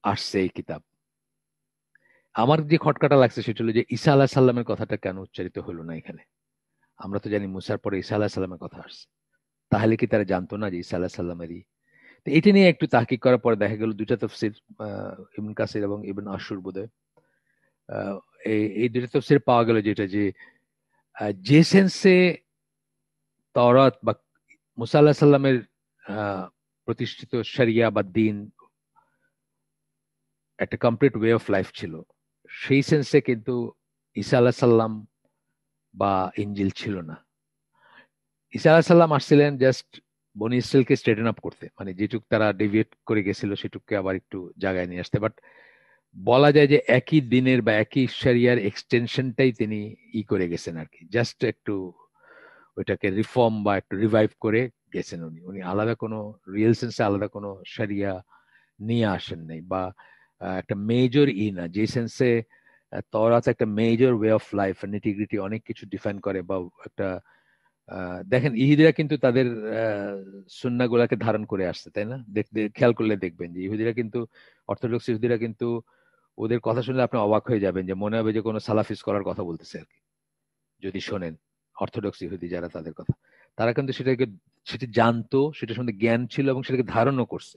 আসছে এই কিতাব। আমার যে খটকাটা লাগছে সেটা হলো যে ঈসা আলাহ সাল্লামের কথাটা কেন উচ্চারিত হলো না এখানে? আমরা তো জানি মুসার পরে ঈসা আলাহ সাল্লামের কথা আসছে। তাহলে কি তারা জানতো না যে ঈসা আলাহ সাল্লামেরই? তো এটা নিয়ে একটু তাহকিক করার পরে দেখা গেল দুইটা তাফসীর, ইবন কাসির এবং ইবন আশুর বোধহয়, এই দুটো তফসির পাওয়া গেল যেটা যে যে সেন্সে তাওরাত বা মুসা আল্লাহ সাল্লামের প্রতিষ্ঠিত শরিয়া বা দিন একটা কমপ্লিট ওয়ে অফ লাইফ ছিল, সেই সেন্সে কিন্তু ঈসা আলাহ সাল্লাম বা ইঞ্জিল ছিল না। ঈসা আলাহ সাল্লাম আসছিলেন জাস্ট বনি ইসরায়েলকে স্ট্রেটেন আপ করতে, মানে যেটুক তারা ডেভিয়েট করে গেছিল সেটুককে আবার একটু জায়গায় নিয়ে আসতে। বাট বলা যায় যে একই দিনের বা একই শরিয়ার এক্সটেনশনটাই তিনি করে গেছেন আর কি, জাস্ট একটু ওইটাকে রিফর্ম বা একটু রিভাইভ করে গেছেন। উনি উনি আলাদা কোনো রিয়েল সেন্সে আলাদা কোনো শরিয়া নিয়ে আসেন নাই, বা একটা মেজর না যে সেন্সে তওরাত একটা মেজর ওয়ে অফ লাইফ, নিটিগ্রিটি অনেক কিছু ডিফাইন করে, বা একটা দেখেন ইহুদিরা কিন্তু তাদের সুন্নাহগুলাকে ধারণ করে আসছে, তাই না? দেখতে খেয়াল করলে দেখবেন যে ইহুদিরা কিন্তু, অর্থোডক্স ইহুদিরা কিন্তু, ওদের কথা শুনলে আপনি অবাক হয়ে যাবেন, যে মনে হবে যে কোনো সালাফিস করার কথা বলতেছে আর কি, যদি শোনেন অর্থোডক্স ইহুদি যারা, তাদের কথা। তারা কিন্তু সেটি জানতো, সেটা সম্বন্ধে জ্ঞান ছিল এবং সেটাকে ধারণও করছে।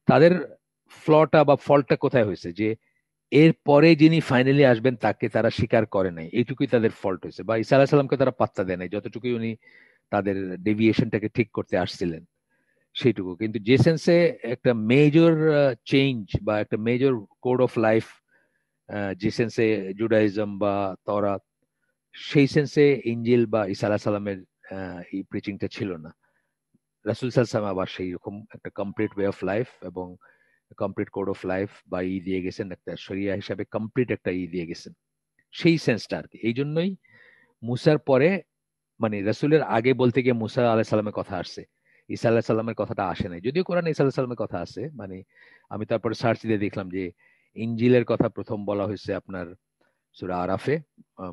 তাদের ফ্লটা বা ফল্টটা কোথায় হয়েছে, যে এর পরে যিনি ফাইনালি আসবেন তাকে তারা স্বীকার করে নাই, এইটুকুই তাদের ফল্ট হয়েছে। বা ঈসা আলাইহিস সালামকে তারা পাত্তা দেয় নাই, যতটুকুই উনি তাদের ডেভিয়েশনটাকে ঠিক করতে আসছিলেন সেইটুকু। কিন্তু যে সেন্সে একটা মেজর চেঞ্জ বা একটা মেজর কোড অফ লাইফ, যে সেন্সে জুডাইজম বা তরাত, সেই সেন্সে ইঞ্জিল বা ঈসা আলাইহিস সালামের এই প্রিচিংটা ছিল না। রাসূল সাল্লাল্লাহু আলাইহি ওয়াসাল্লাম আবার সেই রকম একটা কমপ্লিট ওয়ে অফ লাইফ এবং কমপ্লিট কোড অফ লাইফ বা দিয়ে গেছেন, একটা শরিয়া হিসাবে কমপ্লিট একটা দিয়ে গেছেন, সেই সেন্সটা আর কি। এই জন্যই মুসার পরে, মানে রাসূলের আগে বলতে গিয়ে মুসা আলাইহিস সালামের কথা আসছে, ঈসা আলাইহিস সালামের কথাটা আসে নাই। যদিও কোরআনে ঈসা আলাইহিস সালামের কথা আছে, মানে আমি তারপরে সার্চ দিয়ে দেখলাম যে ইনজিলের কথা প্রথম বলা হয়েছে আপনার সূরা আরাফে,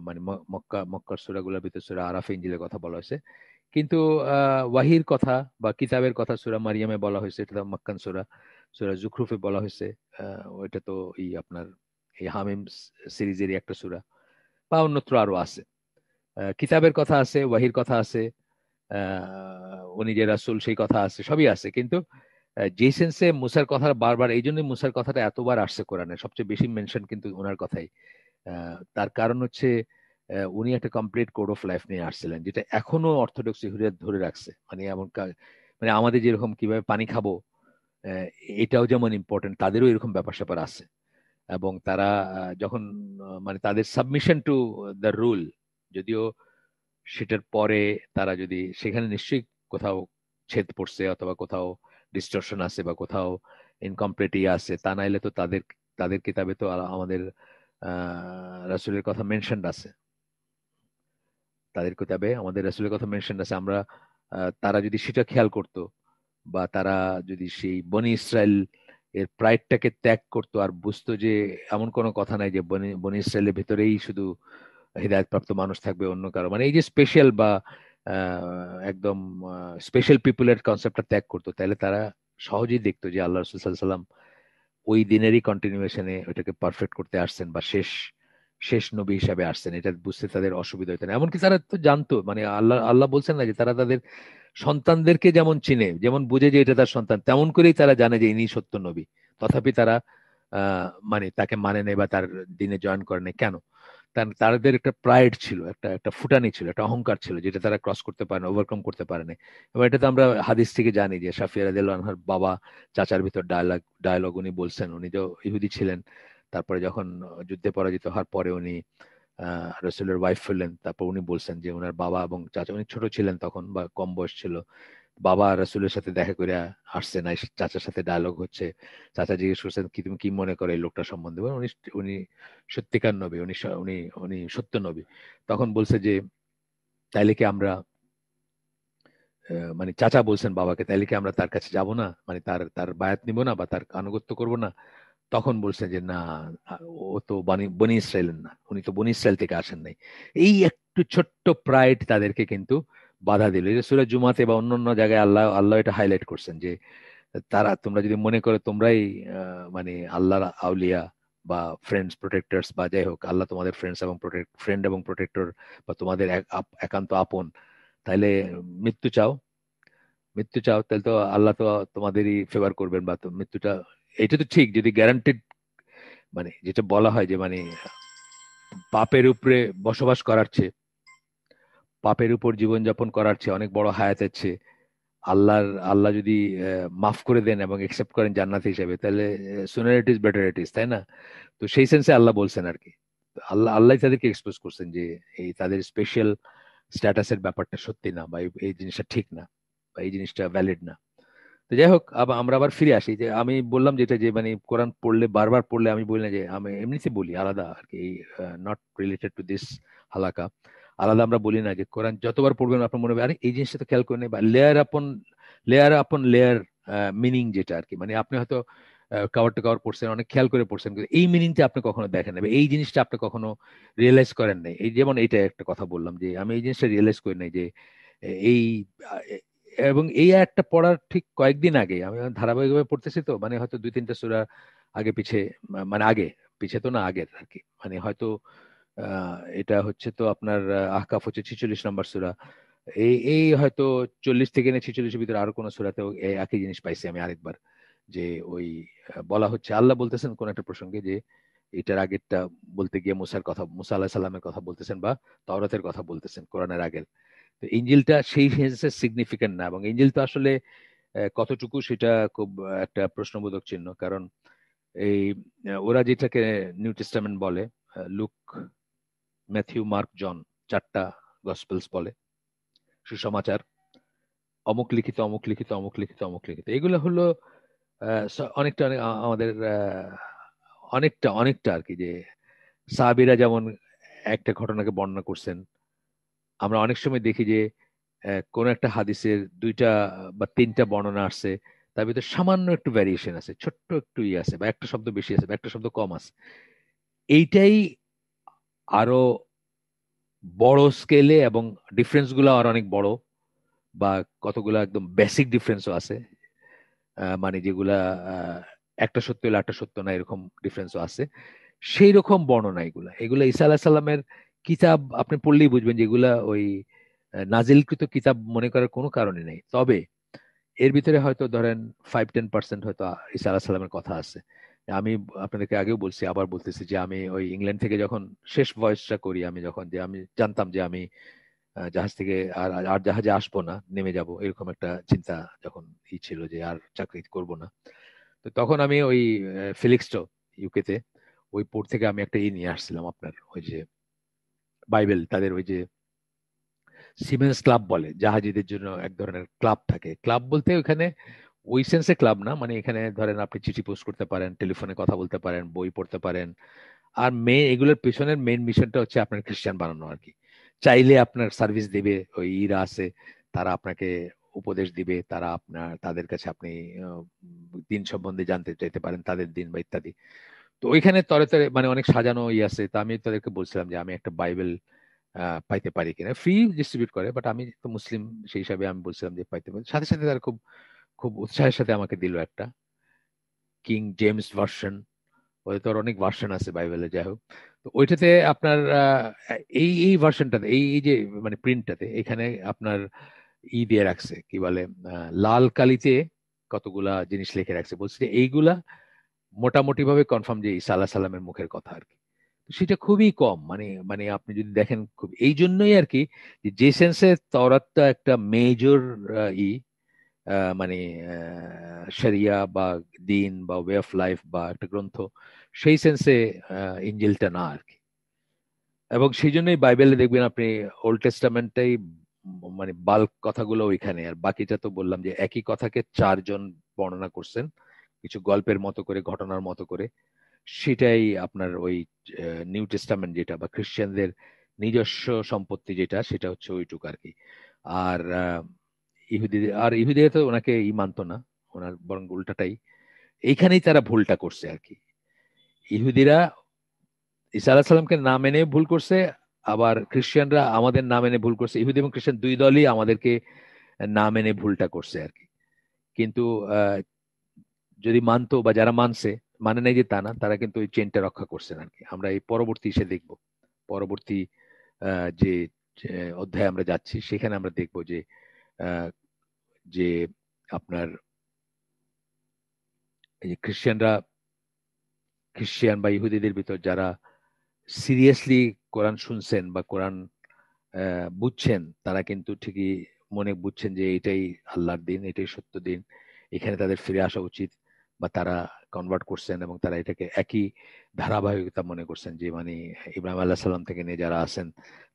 মানে মক্কার সূরাগুলোর ভিতরে সূরা আরাফে ইনজিলের কথা বলা হয়েছে। কিন্তু ওয়াহির কথা বা কিতাবের কথা সূরা মারিয়ামে বলা হয়েছে, এটা তো মক্কান সূরা। সূরা জুখরুফে বলা হয়েছে, ওইটা তো আপনার এই হামিম সিরিজেরই একটা সূরা, বা অন্যত্র আরো আছে। কিতাবের কথা আছে, ওয়াহির কথা আছে, উনি যে রাসূল সেই কথা আছে, সবই আছে। কিন্তু যে সেন্সে মুসার কথা বারবার, এই জন্য মুসার কথাটা এতবার আসছে কোরআনে, সবচেয়ে বেশি মেনশন কিন্তু ওনার কথাই। তার কারণ হচ্ছে উনি একটা কমপ্লিট কোড অফ লাইফ নিয়ে আসছিলেন, যেটা এখনো অর্থোডক্স ইহুদিরা ধরে রাখছে। মানে এমন মানে আমাদের যেরকম কিভাবে পানি খাবো, আহ, এটাও যেমন ইম্পর্টেন্ট, তাদেরও এরকম ব্যাপার স্যাপার আছে। এবং তারা যখন মানে তাদের সাবমিশন টু দ্য রুল, যদিও সেটার পরে তারা যদি সেখানে নিশ্চয়ই কোথাও ছেদ পড়ছে, অথবা কোথাও ডিস্টরশন আছে, বা কোথাও ইনকমপ্লিট আছে, তা নাইলে তো তাদের তাদের কিতাবে তো আমাদের রাসূলের কথা মেনশন আছে, তাদের কিতাবে আমাদের রাসূলের কথা মেনশন আছে। আমরা তারা যদি সেটা খেয়াল করতো, বা তারা যদি সেই বনি ইসরায়েল এর প্রাইডটাকে ত্যাগ করতো, আর বুঝতো যে এমন কোনো কথা নাই যে বনি বনি ইসরায়েলের ভিতরেই শুধু হৃদায়তপ্রাপ্ত মানুষ থাকবে, অন্য কারো, মানে এই যে স্পেশাল বা একদম স্পেশাল পিপুলের কনসেপ্টটা ত্যাগ করতো, তাহলে তারা সহজেই দেখতো যে আল্লাহ রসুল সাল্লাল্লাহু আলাইহি সাল্লাম ওই দিনেরই কন্টিনিউশনে ওইটাকে পারফেক্ট করতে আসছেন, বা শেষ শেষ নবী হিসাবে আসছেন। এটা বুঝতে তাদের অসুবিধা হতো না। এমনকি তারা তো জানতো, মানে আল্লাহ আল্লাহ বলছেন না যে তারা তাদের সন্তানদেরকে যেমন চিনে, যেমন বুঝে যে এটা তার সন্তান, তেমন করেই তারা জানে যে ইনি সত্য নবী। তথাপি তারা মানে তাকে মানে নেই বা তার দিনে জয়েন করে নেই। কেন? তাদের একটা প্রাইড ছিল, একটা একটা ফুটানি ছিল, একটা অহংকার ছিল, যেটা তারা ক্রস করতে পারে না, ওভারকাম করতে পারে না। এবং এটা তো আমরা হাদিস থেকে জানি যে সাফিয়া রাদিয়াল্লাহু আনহার বাবা চাচার ভিতর ডায়ালগ উনি বলছেন, উনি তো ইহুদি ছিলেন। তারপরে যখন যুদ্ধে পরাজিত হওয়ার পরে উনি রসুলের ওয়াইফ হলেন, তারপর উনি বলছেন যে ওনার বাবা এবং চাচা, উনি ছোট ছিলেন তখন বা কম বয়স ছিল, বাবা রসুলের সাথে দেখা করে আসছে না, চাচার সাথে ডায়লগ হচ্ছে। চাচা জিজ্ঞেস করছেন কি তুমি কি মনে করো এই লোকটা সম্বন্ধে, উনি উনি সত্যিকার নবী, উনি উনি সত্য নবী। তখন বলছে যে তাইলে কি আমরা, মানে চাচা বলছেন বাবাকে, তাইলে কি আমরা তার কাছে যাব না, মানে তার তার বায়াত নিব না বা তার আনুগত্য করব না? তখন বলছে যে না, ও তো বনি বনি ইসরায়েলের না, উনি তো বনি ইসরায়েল থেকে আসেন নাই। এই একটু ছোট্ট প্রাইড তাদেরকে কিন্তু বাধা দিল। এই যে সূরা জুমাতে বা অন্য অন্য জায়গায় আল্লাহ আল্লাহ এটা হাইলাইট করছেন যে তারা, তোমরা যদি মনে করো তোমরাই মানে আল্লাহর আউলিয়া বা ফ্রেন্ডস প্রোটেক্টরস, বা যাই হোক আল্লাহ তোমাদের ফ্রেন্ড এবং প্রোটেক্টর, বা তোমাদের একান্ত আপন, তাহলে মৃত্যু চাও, মৃত্যু চাও, তাহলে তো আল্লাহ তো তোমাদেরই ফেভার করবেন, বা তো মৃত্যুটা, এটা তো ঠিক যদি গ্যারান্টেড, মানে যেটা বলা হয় যে মানে পাপের উপরে বসবাস করার চেয়ে, পাপের উপর জীবনযাপন করার চেয়ে, অনেক বড় হায়াতের চেয়ে আল্লাহ যদি মাফ করে দেন এবং একসেপ্ট করেন জান্নাত হিসেবে, তাহলে sooner it is better it is, তাই না? তো সেই সেন্সে আল্লাহ বলছেন আর কি। আল্লাহ তাদেরকে এক্সপোজ করছেন যে এই তাদের স্পেশাল স্ট্যাটাসের ব্যাপারটা সত্যি না, বা এই জিনিসটা ঠিক না, বা এই জিনিসটা ভ্যালিড না। তো যাই হোক, আমরা আবার ফিরে আসি যে আমি বললাম যেটা, যে মানে কোরআন পড়লে, বারবার পড়লে, আমি বলি না যে, আমি এমনিতে বলি আলাদা আর কি, নট রিলেটেড টু দিস হালাকা, আলাদা আমরা বলি না যে কোরআন যতবার পড়বেন আপনার মনে হবে আরে এই জিনিসটা তো খেয়াল করে নেই, বা লেয়ার আপন লেয়ার মিনিং যেটা আর কি, মানে আপনি হয়তো কভার টু কভার পড়ছেন, অনেক খেয়াল করে পড়ছেন, কিন্তু এই মিনিংটা আপনি কখনো দেখেন না, বা এই জিনিসটা আপনি কখনো রিয়েলাইজ করেন নাই। এই যেমন এইটা একটা কথা বললাম যে আমি এই জিনিসটা রিয়েলাইজ করি নাই যে এই এবং এই একটা পড়ার ঠিক কয়েকদিন আগে আমি ধারাবাহিকভাবে পড়তেছি, তো মানে হয়তো 2-3টা সূরা আগে পিছে, মানে আগে পিছে তো না, আগের আর কি, মানে হয়তো এটা হচ্ছে তো আপনার আহকাফ হচ্ছে 46 নম্বর সূরা, এই এই হয়তো 40 থেকে 46-এর ভিতরে আরো কোন সূরাতেও এই একই জিনিস পাইছি আমি আরেকবার, যে ওই বলা হচ্ছে, আল্লাহ বলতেছেন কোন একটা প্রসঙ্গে যে এটার আগেরটা বলতে গিয়ে মুসা আলাহিসাল্লামের সাল্লামের কথা বলতেছেন, বা তাওরাতের কথা বলতেছেন, কোরআনের আগের। তো ইঞ্জিলটা সেই সেন্সে সিগনিফিকেন্ট না, এবং ইঞ্জিল তো আসলে কতটুকু সেটা খুব একটা প্রশ্নবোধক চিহ্ন, কারণ এই ওরা যেটাকে নিউ টেস্টামেন্ট বলে, লুক, ম্যাথিউ, মার্ক, জন, 4টা গসপেলস বলে সুসমাচার, অমুক লিখিত, অমুক লিখিত, অমুক লিখিত, অমুক লিখিত, এগুলো হলো অনেকটা আমাদের অনেকটা অনেকটা আর কি, যে সাহাবীরা যেমন একটা ঘটনাকে বর্ণনা করছেন, আমরা অনেক সময় দেখি যে কোন একটা হাদিসের 2টা বা 3টা বর্ণনা আসছে, তার ভিতরে সামান্য একটু ভ্যারিয়েশন আছে, ছোট্ট একটু ইয়ে আছে, বা একটা শব্দ বেশি আছে, বা একটা শব্দ কম আছে। এইটাই আরো বড় স্কেলে, এবং ডিফারেন্স গুলো আর অনেক বড়, বা কতগুলো একদম বেসিক ডিফারেন্সও আছে, মানে যেগুলা আহ, একটা সত্য হলে একটা সত্য না, এরকম ডিফারেন্সও আছে। সেই রকম বর্ণনা এগুলা এগুলা ঈসা আলাহিসাল্লামের সাল্লামের কিতাব আপনি পড়লেই বুঝবেন যে এগুলা ওই নাজিলকৃত কিতাব মনে করার কোনো কারণে নেই। তবে এর ভিতরে হয়তো ধরেন 5-10% হয়তো ঈসা আলাহিসাল্লামের সাল্লামের কথা আছে। আমি আপনাদেরকে আগেও বলছি, আবার বলতেছি, যে আমি ওই ইংল্যান্ড থেকে যখন শেষ ভয়েসটা করি, আমি যখন, যে আমি জানতাম যে আমি জাহাজ থেকে আর আর জাহাজে আসবো না, নেমে যাব, এরকম একটা চিন্তা যখন ছিল যে আর চাকরি করব না, তো তখন আমি ওই ফিলিক্সটো, ইউকেতে, ওই পোর্ট থেকে আমি একটা নিয়ে আসছিলাম, আপনার ওই যে বাইবেল, তাদের ওই যে সিমেন্স ক্লাব বলে, জাহাজিদের জন্য এক ধরনের ক্লাব থাকে। ক্লাব বলতে ওখানে ওই সেন্সে ক্লাব না, মানে এখানে ধরেন আপনি চিঠি পোস্ট করতে পারেন, টেলিফোনে কথা বলতে পারেন, বই পড়তে পারেন। আর এগুলোর পেছনের মেন মিশনটা হচ্ছে আপনার খ্রিস্টান বানানো আর কি। চাইলে আপনার সার্ভিস দিবে, ওই ইরা আছে, তারা আপনাকে উপদেশ দিবে, তাদের কাছে আপনি আহ, দিন সম্বন্ধে জানতে চাইতে পারেন, তাদের দিন বা ইত্যাদি। তো ওইখানে তরে তরে মানে অনেক সাজানো আছে, তো আমি তাদেরকে বলছিলাম যে আমি একটা বাইবেল পাইতে পারি কিনা, ফ্রি ডিস্ট্রিবিউট করে, বাট আমি তো মুসলিম, সেই হিসাবে আমি বলছিলাম যে পাইতে পারি। সাথে সাথে তারা খুব খুব উৎসাহের সাথে আমাকে দিল একটা কিং জেমস ভার্সন। ওদের তো আর অনেক ভার্সন আছে বাইবেলে, যাই হোক। তো ওইটাতে আপনার এই এই ভার্সনটাতে, এই এই যে মানে প্রিন্টটাতে, এখানে আপনার দিয়ে রাখছে, কি বলে, লাল কালিতে কতগুলা জিনিস লিখে রাখছে, বলছে যে এইগুলা মোটামুটি ভাবে কনফার্ম যে ঈসা আলাহ সাল্লামের মুখের কথা আর কি। তো সেটা খুবই কম, মানে মানে আপনি যদি দেখেন, খুব এই জন্যই আর কি, যে সেন্সে তাওরাতটা একটা মেজর ই মানে শরিয়া বা দিন বা ওয়ে অফ লাইফ বা একটা গ্রন্থ, সেই সেন্সে ইঞ্জিলটা না আর কি। এবং সেই জন্যই বাইবেলে দেখবেন আপনি ওল্ড টেস্টামেন্টটাই মানে বাল্ক কথাগুলো ওইখানে, আর বাকিটা তো বললাম যে একই কথাকে 4জন বর্ণনা করছেন, কিছু গল্পের মতো করে, ঘটনার মতো করে। সেটাই আপনার ওই নিউ টেস্টামেন্ট যেটা, বা খ্রিস্টানদের নিজস্ব সম্পত্তি যেটা, সেটা হচ্ছে ওইটুকু আর কি। আর ইহুদিরা তো ওনাকে মানতো না, ওনার বরং উল্টাটাই, এইখানেই তারা ভুলটা করছে আর কি। ইহুদিরা ঈসা আলাহ সাল্লামকে না মেনে ভুল করছে, আবার খ্রিস্টানরা আমাদের না মেনে ভুল করছে। ইহুদি এবং খ্রিস্টান দুই দলই আমাদেরকে না মেনে ভুলটা করছে আর কি। কিন্তু আহ, যদি মানতো, বা যারা মানছে, মানে নাই যে তা না, তারা কিন্তু ওই চেনটা রক্ষা করছেন আর কি। আমরা এই পরবর্তী এসে দেখবো, পরবর্তী যে যে অধ্যায়ে আমরা যাচ্ছি, সেখানে আমরা দেখবো যে আহ, যে আপনার এই যে খ্রিস্টান বা ইহুদিদের ভিতর যারা সিরিয়াসলি কোরআন শুনছেন বা কোরআন বুঝছেন, তারা কিন্তু ঠিকই মনে বুঝছেন যে এটাই আল্লাহর দিন, এটাই সত্য দিন, এখানে তাদের ফিরে আসা উচিত, বা তারা কনভার্ট করছেন এবং তারা এটাকে একই ধারাবাহিকতা মনে করছেন যে মানে ইব্রাহিম আল্লাহ সাল্লাম থেকে নিয়ে যারা আছেন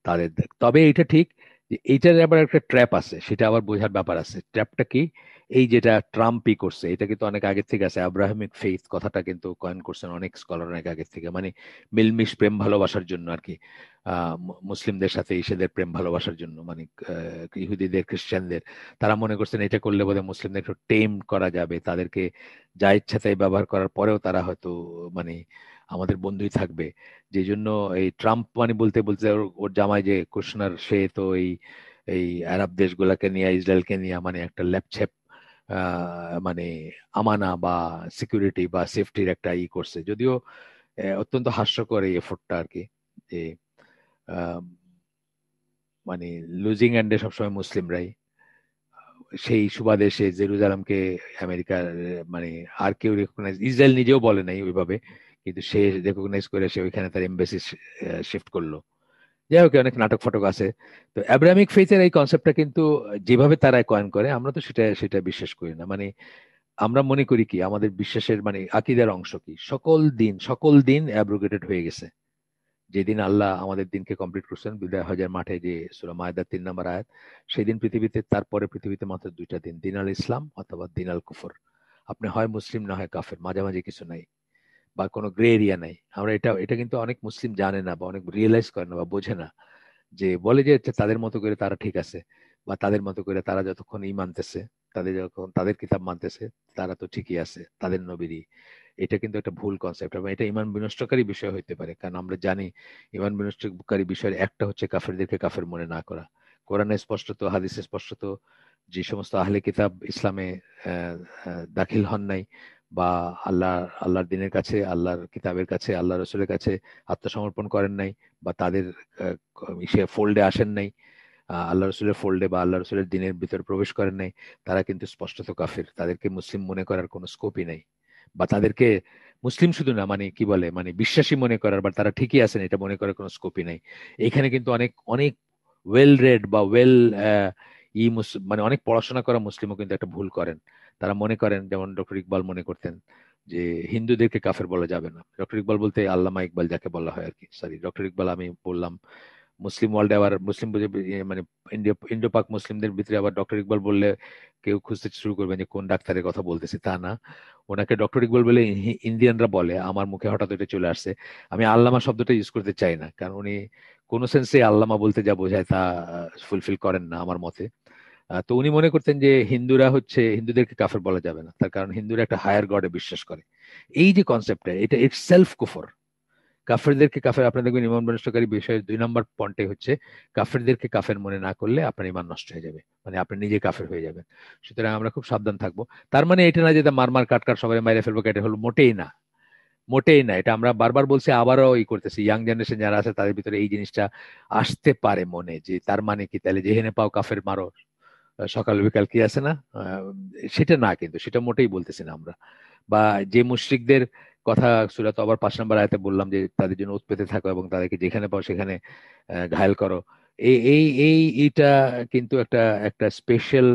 তাদের। তবে এটা ঠিক যে এইটার আবার একটা ট্র্যাপ আছে, সেটা আবার বোঝার ব্যাপার আছে। ট্র্যাপটা কি? এই যেটা ট্রাম্পই করছে, এটা কিন্তু অনেক আগে থেকে আছে। আব্রাহামিক ফেইথ কথাটা কিন্তু কয়েন করছেন অনেক স্কলার অনেক আগে থেকে, মানে মিলমিশ প্রেম ভালোবাসার জন্য আর কি। মুসলিমদের সাথে ইসেদের প্রেম ভালোবাসার জন্য, মানে ইহুদিদের খ্রিস্টানদের। তারা মনে করছেন এটা করলে বোধহয় মুসলিমদের একটু টেম করা যাবে, তাদেরকে যা ইচ্ছা তাই ব্যবহার করার পরেও তারা হয়তো মানে আমাদের বন্ধুই থাকবে। যে জন্য এই ট্রাম্প মানে বলতে বলতে ওর জামাই যে কুশনার, সে তো এই এই আরব দেশগুলোকে নিয়ে ইসরায়েলকে নিয়ে মানে একটা ল্যাপছ্যাপ মানে আমানা বা সিকিউরিটি বা সেফটির একটা করছে। যদিও অত্যন্ত হাস্যকর এই এফোর্টটা আর কি, যে আহ, মানে লুজিং এন্ডে সবসময় মুসলিমরাই। সেই সুবাদে সে জেরুজালেমকে আমেরিকার মানে আর কেউ রেকগনাইজ, ইসরায়েল নিজেও বলে নাই ওইভাবে, কিন্তু সে রেকগনাইজ করে সে ওইখানে তার এমবাসি শিফট করলো। যাই হোক, অনেক নাটক ফাটক আছে। তো অ্যাব্রাহামিক ফেইথের এই কনসেপ্টটা কিন্তু যেভাবে তারা কয়েন করে, আমরা তো সেটা সেটা বিশ্বাস করি না। মানে আমরা মনে করি কি, আমাদের বিশ্বাসের মানে আকিদার অংশ কি, সকল দিন অ্যাব্রোগেটেড হয়ে গেছে। যেদিন আল্লাহ আমাদের দিনকে কমপ্লিট করছেন বিদায় হজের মাঠে, যে সূরা মায়দার 3 নম্বর আয়াত, সেই দিন পৃথিবীতে, তারপরে পৃথিবীতে মাত্র দুইটা দিন, দিন আল ইসলাম অথবা দিন আল কুফর। আপনি হয় মুসলিম না হয় কাফের, মাঝামাঝি কিছু নাই, বা কোনো গ্রে এরিয়া নাই। আমরা এটা এটা কিন্তু অনেক মুসলিম জানে না বা অনেক রিয়েলাইজ করে না বা বোঝে না। যে বলে যে হচ্ছে তাদের মতো করে তারা ঠিক আছে, বা তাদের মতো করে তারা যতক্ষণ মানতেছে, তাদের যখন তাদের কিতাব মানতেছে, তারা তো ঠিকই আছে তাদের নবীরই। এটা কিন্তু একটা ভুল কনসেপ্ট, এবং এটা ইমান বিনষ্টকারী বিষয় হইতে পারে। কারণ আমরা জানি ইমান বিনষ্টকারী বিষয়ের একটা হচ্ছে কাফেরদেরকে কাফের মনে না করা। কোরআনে স্পষ্টত, হাদিসে স্পষ্টত, যে সমস্ত আহলে কিতাব ইসলামে দাখিল হন নাই, বা আল্লাহর দিনের কাছে, আল্লাহর কিতাবের কাছে, আল্লাহ রসুলের কাছে আত্মসমর্পণ করেন নাই, বা তাদের সে ফোল্ডে আসেন নাই, আল্লাহ রসুলের ফোল্ডে বা আল্লাহ রসুলের দিনের ভিতরে প্রবেশ করেন নাই, তারা কিন্তু স্পষ্টত কাফির। তাদেরকে মুসলিম মনে করার কোনো স্কোপই নাই, বা তাদেরকে মুসলিম শুধু না, মানে কি বলে, মানে বিশ্বাসী মনে করার বা তারা ঠিকই আছেন এটা মনে করার কোনো স্কোপই নাই। এখানে কিন্তু অনেক অনেক ওয়েল রেড বা ওয়েল মানে অনেক পড়াশোনা করা মুসলিমও কিন্তু একটা ভুল করেন। তারা মনে করেন, যেমন ডক্টর ইকবাল মনে করতেন যে হিন্দুদেরকে কাফের বলা যাবে না। ডক্টর ইকবাল বলতে আল্লামা ইকবাল যাকে বলা হয় আর কি, সরি ডক্টর ইকবাল আমি বললাম। মুসলিম ওয়ার্ল্ডে আবার মুসলিম বুঝে মানে ইন্ডো পাক মুসলিমদের ভিতরে আবার ডক্টর ইকবাল বললে কেউ খুঁজতে শুরু করবেন যে কোন ডাক্তারের কথা বলতেছি, তা না। ওনাকে ডক্টর ইকবাল বলে ইন্ডিয়ানরা বলে, আমার মুখে হঠাৎ এটা চলে আসছে। আমি আল্লামা শব্দটা ইউজ করতে চাই না, কারণ উনি কোন সেন্সে আল্লামা বলতে যা বোঝায় তা ফুলফিল করেন না আমার মতে। তো উনি মনে করতেন যে হিন্দুদেরকে কাফের বলা যাবে না, তার কারণ হিন্দুরা একটা হায়ার গডে বিশ্বাস করে। এই যে কনসেপ্টটা, এটা ইটস সেলফ কুফর। কাফেরদেরকে কাফের, আপনি দেখবেন ইমান বিনষ্টকারী বিষয়ের 2 নম্বর পয়েন্টে হচ্ছে কাফেরদেরকে কাফের মনে না করলে আপনার ইমান নষ্ট হয়ে যাবে, মানে আপনি নিজে কাফের হয়ে যাবেন। সুতরাং আমরা খুব সাবধান থাকবো। তার মানে এটা না যে তা মারমার কাটকাট সবাই মাইরে ফেলবো, এটা হলো মোটেই না। মোটেই না, এটা আমরা বারবার বলছি, আবারও করতেছি। ইয়াং জেনারেশন যারা আছে তাদের ভিতরে এই জিনিসটা আসতে পারে মনে, যে তার মানে কি তাহলে যেখানে পাও কাফের মারো, সকাল বিকাল কি আছে না। সেটা না, কিন্তু সেটা মোটেই বলতেছি না আমরা। বা যে মুশরিকদের কথা সূরা তওবার 5 নম্বর আয়াতে বললাম যে তাদের জন্য উৎপেতে থাকো এবং তাদেরকে যেখানে পাও সেখানে ঘায়েল করো। এই এই এই এইটা কিন্তু একটা একটা স্পেশাল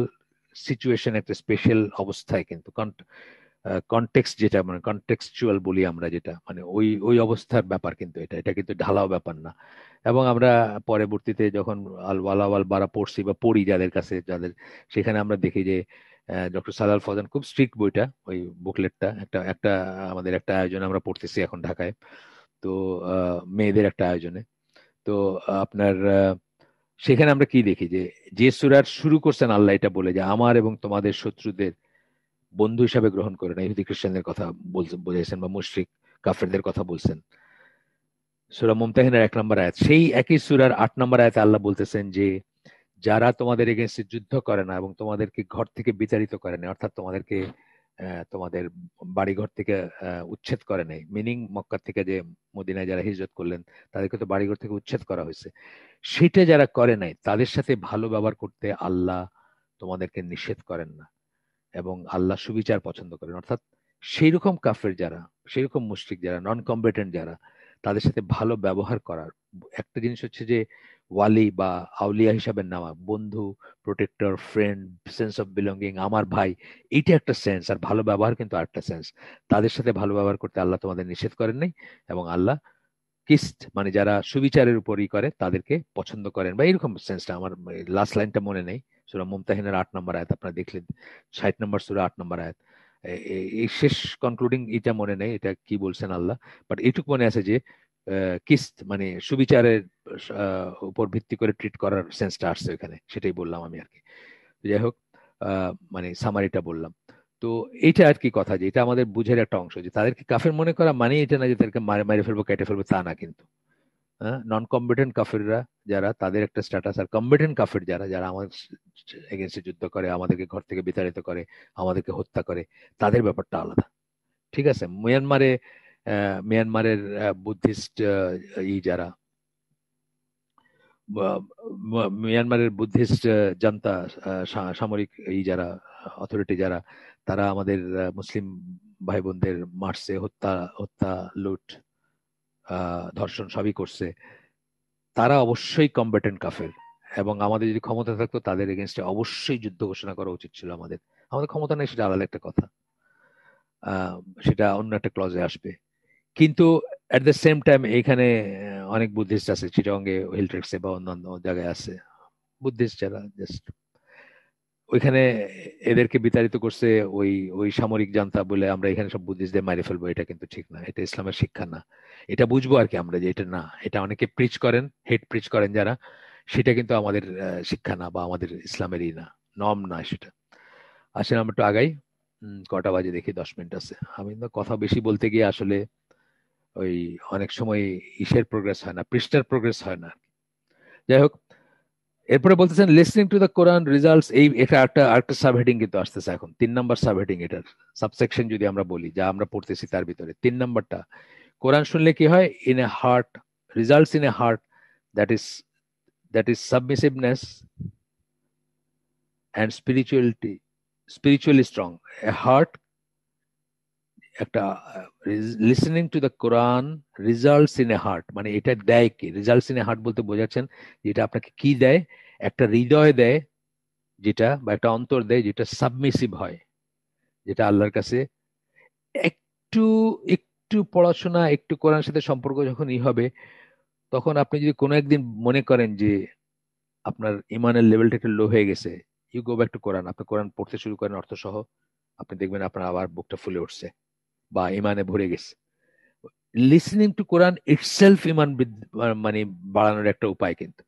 সিচুয়েশন, একটা স্পেশাল অবস্থায় কিন্তু কনটেক্সট, যেটা মানে কনটেক্সচুয়াল বলি আমরা, যেটা মানে ওই ওই অবস্থার ব্যাপার কিন্তু এটা এটা কিন্তু ঢালাও ব্যাপার না। এবং আমরা পরবর্তীতে যখন আল ওয়ালা ওয়াল বারা পড়ছি বা পড়ি যাদের কাছে, যাদের, সেখানে আমরা দেখি যে ডক্টর সালাল ফজান খুব স্ট্রিক্ট বইটা, ওই বুকলেটটা একটা একটা আমাদের একটা আয়োজনে আমরা পড়তেছি এখন ঢাকায়। তো মেয়েদের একটা আয়োজনে। তো আপনার সেখানে আমরা কি দেখি যে যে সূরার শুরু করছেন আল্লাহ এটা বলে যে আমার এবং তোমাদের শত্রুদের বন্ধু হিসাবে গ্রহণ করে না, ইহুদি খ্রিস্টানদের কথা বলছেন, বোঝাইছেন, বা মুশরিক কাফেরদের কথা বলছেন। সূরা মুমতাহিনার 1 নম্বর আয়াত, সেই একই সূরার 8 নম্বর আয়াতে আল্লাহ বলতেছেন যে যারা তোমাদের এগেনস্টে যুদ্ধ করে না এবং তোমাদেরকে ঘর থেকে বিতাড়িত করে না, অর্থাৎ তোমাদেরকে তোমাদের বাড়িঘর থেকে উচ্ছেদ করে নাই, মিনিং মক্কা থেকে যে মদিনায় যারা হিজরত করলেন তাদেরকে তো বাড়িঘর থেকে উচ্ছেদ করা হয়েছে, সেটা যারা করে নাই তাদের সাথে ভালো ব্যবহার করতে আল্লাহ তোমাদেরকে নিষেধ করেন না, এবং আল্লাহ সুবিচার পছন্দ করেন। অর্থাৎ সেইরকম কাফের যারা, সেইরকম মুশরিক যারা, নন কম্বেটেন্ট যারা, তাদের সাথে ভালো ব্যবহার করার। একটা জিনিস হচ্ছে যে ওয়ালি বা আউলিয়া হিসাবে নেওয়া, বন্ধু, protector, friend, sense of belonging, আমার ভাই, এইটা একটা সেন্স। আর ভালো ব্যবহার কিন্তু আরেকটা সেন্স। তাদের সাথে ভালো ব্যবহার করতে আল্লাহ তোমাদের নিষেধ করেন নাই, এবং আল্লাহ কিস্ট মানে যারা সুবিচারের উপরই করে তাদেরকে পছন্দ করেন, বা এরকম সেন্সটা। আমার লাস্ট লাইনটা মনে নেই, সূরা মুমতাহিনের 8 নম্বর আয়াত আপনারা দেখলেন, 60 নম্বর সূরা 8 নম্বর আয়াত। এই শেষ কনক্লুডিং এটা মনে নেই এটা কি বলছেন আল্লাহ, বাট এইটুকু মনে আছে যে কিস্ট মানে সুবিচারের উপর ভিত্তি করে ট্রিট করার সেন্সটা আসছে ওখানে, সেটাই বললাম আমি আর কি। যাই হোক, মানে সামারিটা বললাম। তো এইটা আর কি কথা, যে এটা আমাদের বুঝের একটা অংশ, যে তাদেরকে কাফের মনে করা মানে এটা না যে তাদেরকে মারে মারে ফেলবো, কেটে ফেলবো, তা না কিন্তু। হ্যাঁ, নন কম্বেটেন্ট কাফেররা যারা, তাদের একটা স্ট্যাটাস, আর কম্বেটেন্ট কাফের যারা, যারা আমাদের এগেনস্টে যুদ্ধ করে, আমাদেরকে ঘর থেকে বিতাড়িত করে, আমাদেরকে হত্যা করে, তাদের ব্যাপারটা আলাদা। ঠিক আছে, মিয়ানমারের বুদ্ধিস্ট যারা, মিয়ানমারের বুদ্ধিস্ট জান্তা, সামরিক যারা অথরিটি যারা, তারা আমাদের মুসলিম ভাই বোনদের মারছে, হত্যা হত্যা লুট, ধর্ষণ সবই করছে। তারা অবশ্যই কম্ব্যাটেন্ট কাফের, এবং আমাদের যদি ক্ষমতা থাকতো তাদের এগেনস্টে অবশ্যই যুদ্ধ ঘোষণা করা উচিত ছিল আমাদের। আমাদের ক্ষমতা নেই, সেটা আলাদা একটা কথা, আহ, সেটা অন্য একটা ক্লজে আসবে। কিন্তু অ্যাট দ্য সেম টাইম এখানে অনেক বুদ্ধিস্ট আছে, চিটাগংয়ে, হিলট্রেক্সে বা অন্যান্য জায়গায় আছে বুদ্ধিস্ট যারা জাস্ট ওইখানে এদেরকে বিতাড়িত করছে। ওই ওই সামরিক জান্তা বলে আমরা এখানে সব বুদ্ধিস্টদের মারি ফেলবো, এটা কিন্তু ঠিক না, এটা ইসলামের শিক্ষা না। এটা বুঝবো আর কি আমরা, যে এটা না, এটা অনেকে প্রিচ করেন, হেড প্রিচ করেন যারা, সেটা কিন্তু আমাদের শিক্ষা না, বা আমাদের ইসলামেরই না, নম না সেটা। আসলে আমরা একটু আগাই। কটা বাজে দেখি, 10 মিনিট আছে। আমি তো কথা বেশি বলতে গিয়ে আসলে ওই অনেক সময় ইসের প্রোগ্রেস হয় না, পৃষ্ঠার প্রোগ্রেস হয় না। যাই হোক, এরপরে বলতেছেন listening to the Quran results, এই এটা একটা আরেকটা সাবহেডিং কিন্তু আসতেছে এখন, 3 নম্বর সাবহেডিং, এটার সাবসেকশন যদি আমরা বলি, যা আমরা পড়তেছি তার ভিতরে 3 নম্বরটা, কোরআন শুনলে কি হয়, in a heart, results in a heart that is submissiveness and spiritually strong. A heart, একটা listening to the Quran results in a heart, মানে এটা দেয় কি, রিজাল্টস ইন এ হার্ট বলতে বোঝাচ্ছেন যেটা আপনাকে কি দেয়, একটা হৃদয় দেয় যেটা, বা একটা অন্তর দেয় যেটা সাবমিসিভ হয়, যেটা আল্লাহর কাছে একটু একটু পড়াশোনা, একটু কোরআনের সাথে সম্পর্ক যখন হবে, তখন আপনি যদি কোনো একদিন মনে করেন যে আপনার ইমানের লেভেলটা একটু লো হয়ে গেছে, ইউ গো ব্যাক টু কোরআন, আপনি কোরআন পড়তে শুরু করেন অর্থ সহ, আপনি দেখবেন আপনার আবার বুকটা ফুলে উঠছে বা ইমানে ভরে গেছে। লিসনিং টু কোরআন ইটসেলফ ইমান মানে বাড়ানোর একটা উপায় কিন্তু।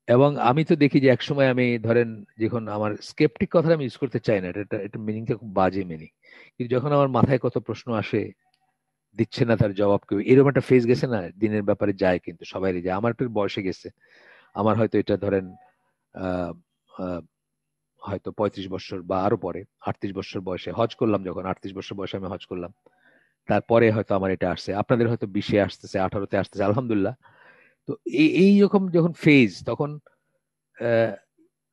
এবং আমি তো দেখি যে একসময় আমি ধরেন, যখন আমার স্কেপটিক কথাটা আমি ইউজ করতে চাই না, এটা এটা মিনিংটা খুব বাজে মিনিং, কিন্তু যখন আমার মাথায় কত প্রশ্ন আসে, দিচ্ছে না তার জবাব কেউ, এরকম একটা ফেজ গেছে না, দিনের ব্যাপারে যায় কিন্তু সবাইরই যায়, আমার একটু বয়সে গেছে, আমার হয়তো এটা ধরেন আহ আহ, হয়তো 35 বছর বা আরো পরে, 38 বছর বয়সে হজ করলাম, যখন 38 বছর বয়সে আমি হজ করলাম, তারপরে হয়তো আমার এটা আসছে, আপনাদের হয়তো 20-এ আসতেছে, 18-তে আসতেছে, আলহামদুলিল্লাহ। তো এই রকম যখন ফেজ, তখন আহ,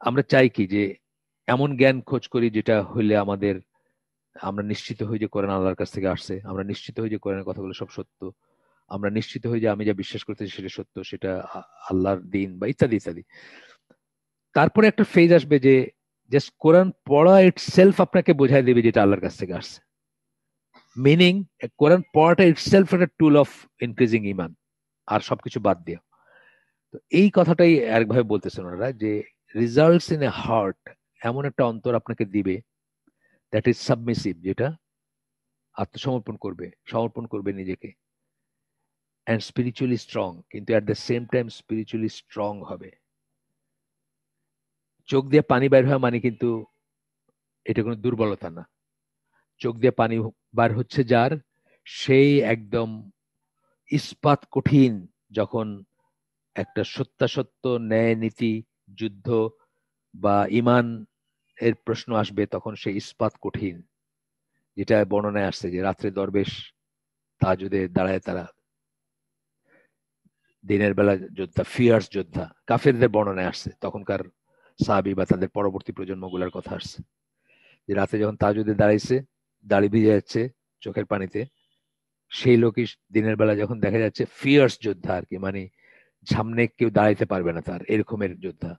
আমরা চাই কি যে এমন জ্ঞান খোঁজ করি যেটা হইলে আমাদের, আমরা নিশ্চিত হই যে কোরআন আল্লাহর কাছ থেকে আসছে, আমরা নিশ্চিত হই যে কোরআনের কথাগুলো সব সত্য, আমরা নিশ্চিত হই যে আমি যা বিশ্বাস করতেছি সেটা সত্য, সেটা আল্লাহর দিন বা ইত্যাদি ইত্যাদি। তারপরে একটা ফেজ আসবে যে জাস্ট কোরআন পড়া ইটসেলফ আপনাকে বোঝাই দেবে যেটা আল্লাহর কাছ থেকে আসছে, মিনিং কোরআন পড়াটা ইটসেলফ একটা টুল অফ ইনক্রিজিং ইমান, আর সবকিছু বাদ দিয়ে। তো এই কথাটাই আরেকভাবে বলতেছেন ওনারা, যে রিজাল্টস ইন এ হার্ট, এমন একটা অন্তর আপনাকে দিবে দ্যাট ইজ সাবমিসিভ, যেটা আত্মসমর্পণ করবে, সমর্পণ করবে নিজেকে, অ্যান্ড স্পিরিচুয়ালি স্ট্রং, কিন্তু at the same time spiritually strong হবে। চোখ দিয়ে পানি বের হয় মানে কিন্তু এটা কোনো দুর্বলতা না। চোখ দিয়ে পানি বার হচ্ছে যার, সেই একদম ইস্পাত কঠিন, যখন একটা সত্যাসত্য, ন্যায় নীতি, যুদ্ধ বা ইমান এর প্রশ্ন আসবে, তখন সেই ইস্পাত কঠিন, যেটা বর্ণনায় আসছে যে রাত্রে দরবেশ তাহাজ্জুদে দাঁড়ায় তারা, দিনের বেলা যোদ্ধা, ফিয়ার্স যোদ্ধা, কাফেরদের বর্ণনায় আসছে, তখনকার সাহাবী বা তাদের পরবর্তী প্রজন্মগুলোর কথা আসছে, যে রাতে যখন তাহাজ্জুদে দাঁড়াইছে, দাড়ি ভিজে যাচ্ছে চোখের পানিতে, সেই লোকই দিনের বেলা যখন দেখা যাচ্ছে ফিয়ার্স যোদ্ধা আর কি, মানে সামনে কেউ দাঁড়াইতে পারবে না তার, এরকমের যোদ্ধা।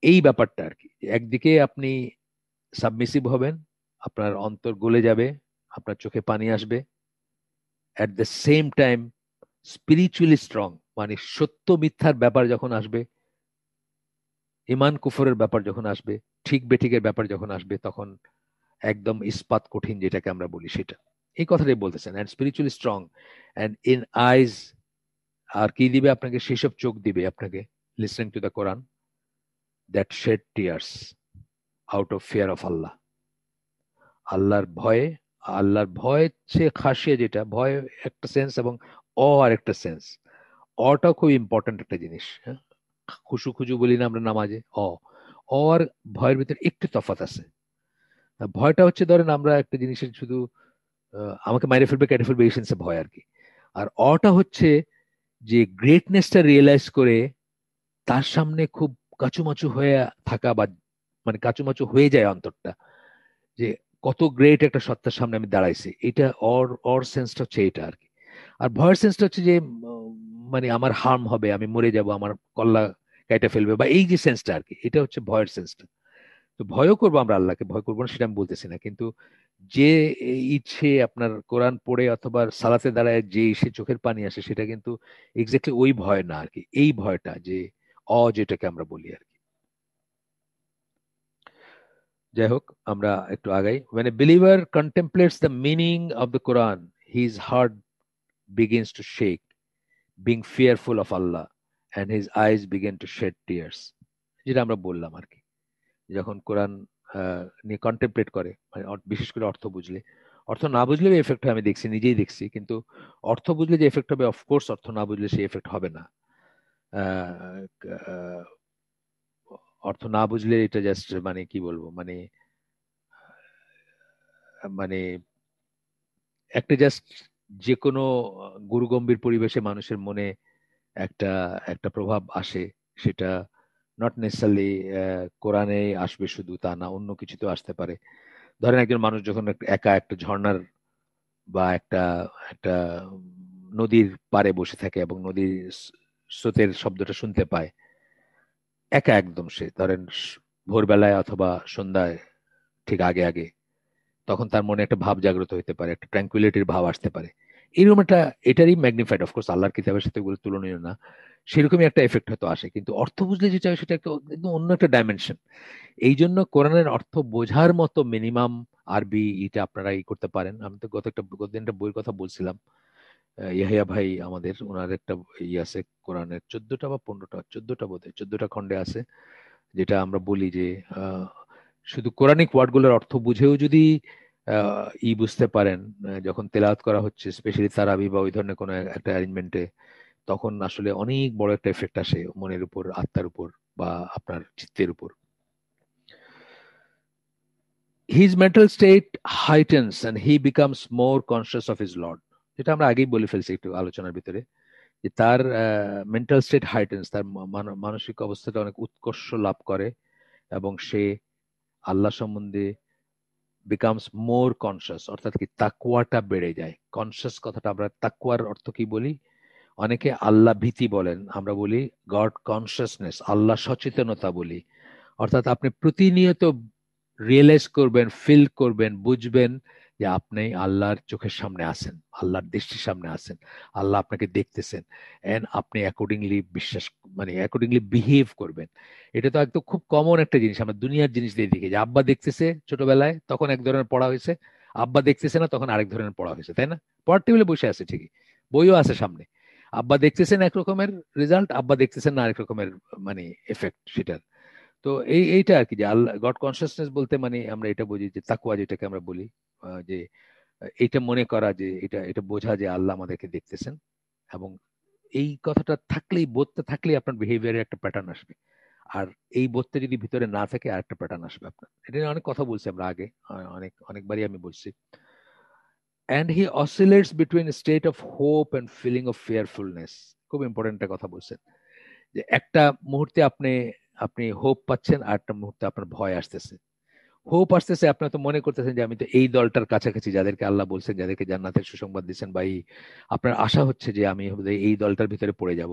এই ব্যাপারটা আর কি, একদিকে আপনি সাবমিসিভ হবেন, আপনার অন্তর গলে যাবে, আপনার চোখে পানি আসবে, at the same time spiritually strong, মানে সত্য মিথ্যার ব্যাপার যখন আসবে, ইমান কুফরের ব্যাপার যখন আসবে, ঠিক বেঠিকের ব্যাপার যখন আসবে, তখন একদম ইস্পাত কঠিন যেটাকে আমরা বলি সেটা, এই কথাটাই বলতেছেন। And spiritually strong and in eyes, আর কি দিবে আপনাকে, সেসব চোখ দিবে আপনাকে, listening to the Quran, that shed tears out of fear of Allah, আল্লাহর ভয়ে। আল্লাহর ভয় হচ্ছে খাসিয়া, যেটা ভয় একটা সেন্স এবং আর একটা সেন্স। অটাও খুব ইম্পর্ট্যান্ট একটা জিনিস, হ্যাঁ। খুশু খুজু বলি না আমরা নামাজে, আর ভয়ের ভিতরে একটু তফাৎ আছে। ভয়টা হচ্ছে ধরেন আমরা একটা জিনিসের শুধু আমাকে মাইরে ফেলবে কেটে ফেলবে এই সেন্সে ভয় আর কি। আর অটা হচ্ছে যে গ্রেটনেসটা রিয়েলাইজ করে তার সামনে খুব কাচুমাচু হয়ে থাকা, বা মানে কাচুমাচু হয়ে যায় অন্তরটা, যে কত গ্রেট একটা সত্তার সামনে আমি দাঁড়াইছি, এটা অর সেন্সটা হচ্ছে এটা আর কি। আর ভয়ের সেন্সটা হচ্ছে যে মানে আমার হার্ম হবে, আমি মরে যাব, আমার কল্লা কেটে ফেলবে, বা এই যে সেন্সটা আর কি, এটা হচ্ছে ভয়ের সেন্সটা। তো ভয়ও করবো আমরা, আল্লাহকে ভয় করবো না সেটা আমি বলতেছি না, কিন্তু যে ইচ্ছে আপনার কোরআন পড়ে অথবা সালাতে দাঁড়ায় যে সে চোখের পানি আসে, সেটা কিন্তু এক্স্যাক্টলি ওই ভয় না আর কি, এই ভয়টা যে যেটাকে আমরা বলি আর কি। যাই হোক, আমরা একটু আগাই। when a believer contemplates the meaning of the Quran, his heart begins to shake, being fearful of Allah, and his eyes begin to shed tears, যেটা আমরা বললাম আর কি। যখন কোরআন নিয়ে কন্টেমপ্লেট করে, মানে বিশেষ করে অর্থ বুঝলে, অর্থ না বুঝলেও এফেক্ট হয়, আমি দেখছি, নিজেই দেখছি, কিন্তু অর্থ বুঝলে যে এফেক্ট হবে, অফকোর্স অর্থ না বুঝলে সেই এফেক্ট হবে না। আহ, আহ, অর্থ না বুঝলে এটা জাস্ট মানে কি বলবো, মানে মানে একটা জাস্ট যে কোনো গুরুগম্ভীর পরিবেশে মানুষের মনে একটা একটা প্রভাব আসে, সেটা নট নেসেসারলি কোরআনে আসবে শুধু তা না, অন্য কিছুতেও আসতে পারে। ধরেন একজন মানুষ যখন একা একটা ঝর্ণার বা একটা একটা নদীর পাড়ে বসে থাকে এবং নদীর স্রোতের শব্দটা শুনতে পায়, একা একদম, সে ধরেন ভোরবেলায় অথবা সন্ধ্যায় ঠিক আগে আগে, তখন তার মনে একটা ভাব জাগ্রত হতে পারে, একটা ট্র্যাঙ্কুইলিটির ভাব আসতে পারে। এরকম একটা, এটারই ম্যাগনিফাইড, অফকোর্স আল্লাহর কিতাবের সাথে এগুলো তুলনীয় না, সেরকমই একটা এফেক্ট হয়তো আসে। কিন্তু অর্থ বুঝলে যেটা হয় সেটা একটা একদম অন্য একটা ডাইমেনশন। এই জন্য কোরআনের অর্থ বোঝার মতো মিনিমাম আরবি এটা আপনারা করতে পারেন। আমি তো গত দিন একটা বইয়ের কথা বলছিলাম, ইয়াহিয়া ভাই আমাদের, ওনার একটা আছে কোরআনের 14টা বা 15টা, 14টা বোধহয়, 14টা খণ্ডে আছে, যেটা আমরা বলি যে আহ, শুধু কোরআনিক ওয়ার্ডগুলোর অর্থ বুঝেও যদি বুঝতে পারেন, যখন তেলাওয়াত করা হচ্ছে স্পেশালি তারাবি বা ওই ধরনের কোনো একটা অ্যারেঞ্জমেন্টে, তখন আসলে অনেক বড় একটা এফেক্ট আসে মনের উপর, আত্মার উপর, বা আপনার চিত্তের উপর। His mental state heightens and he becomes more conscious of his Lord, যেটা আমরা আগেই বলে ফেলছি একটু আলোচনার ভিতরে, যে তার মেন্টাল স্টেট হাইটেন্স, তার মানসিক অবস্থাটা অনেক উৎকর্ষ লাভ করে, এবং সে আল্লাহ সম্বন্ধে বিকামস মোর কনসিয়াস, অর্থাৎ কি তাকওয়াটা বেড়ে যায়। কনসিয়াস কথাটা আমরা তাকওয়ার অর্থ কি বলি, অনেকে আল্লাহ ভীতি বলেন, আমরা বলি গড কনসিয়াসনেস, আল্লাহ সচেতনতা বলি। অর্থাৎ আপনি প্রতিনিয়ত রিয়েলাইজ করবেন, ফিল করবেন, বুঝবেন যে আপনি আল্লাহর চোখের সামনে আছেন, আল্লাহর দৃষ্টির সামনে আছেন, আল্লাহ আপনাকে দেখতেছেন, এন্ড আপনি অ্যাকর্ডিংলি বিশ্বাস, মানে অ্যাকর্ডিংলি বিহেভ করবেন। এটা তো একদম খুব কমন একটা জিনিস, আমরা দুনিয়ার জিনিস দিয়ে দেখি, যে আব্বা দেখতেছে ছোটবেলায় তখন এক ধরনের পড়া হয়েছে, আব্বা দেখতেছে না তখন আরেক ধরনের পড়া হয়েছে, তাই না? পড়ার টেবিলে বসে আছে ঠিকই, বইও আছে সামনে, আব্বা দেখতেছেন এক রকমের রেজাল্ট, আব্বা দেখতেছেন না আরেক রকমের, মানে এফেক্ট সেটার। তো এইটা আর কি, যে আল্লাহ গড কনসিয়াসনেস বলতে মানে আমরা এটা বুঝি যে তাকওয়া যেটাকে আমরা বলি, যে এইটা মনে করা, যে এটা এটা বোঝা যে আল্লাহ আমাদেরকে দেখতেছেন। এবং এই কথাটা থাকলেই, বোধটা থাকলেই আপনার বিহেভিয়ারের একটা প্যাটার্ন আসবে। আর এই বোধটা যদি ভিতরে না থাকে, আর একটা প্যাটার্ন আসবে আপনার। এটা নিয়ে অনেক কথা বলছি আমরা আগে, অনেকবারই আমি বলছি। And he oscillates between state of hope and feeling of fearfulness. খুব ইম্পর্টেন্ট একটা কথা বলছেন, যে একটা মুহূর্তে আপনি আপনি হোপ পাচ্ছেন, আর একটা মুহূর্তে আপনার ভয় আসতেছে। হোপ আসতেছে, আপনি তো মনে করতেছেন যে আমি তো এই দলটার কাছাকাছি, যাদেরকে আল্লাহ বলছেন, যাদেরকে জান্নাতের সুসংবাদ দিচ্ছেন, বা আপনার আশা হচ্ছে যে আমি বোধহয় এই দলটার ভিতরে পড়ে যাব।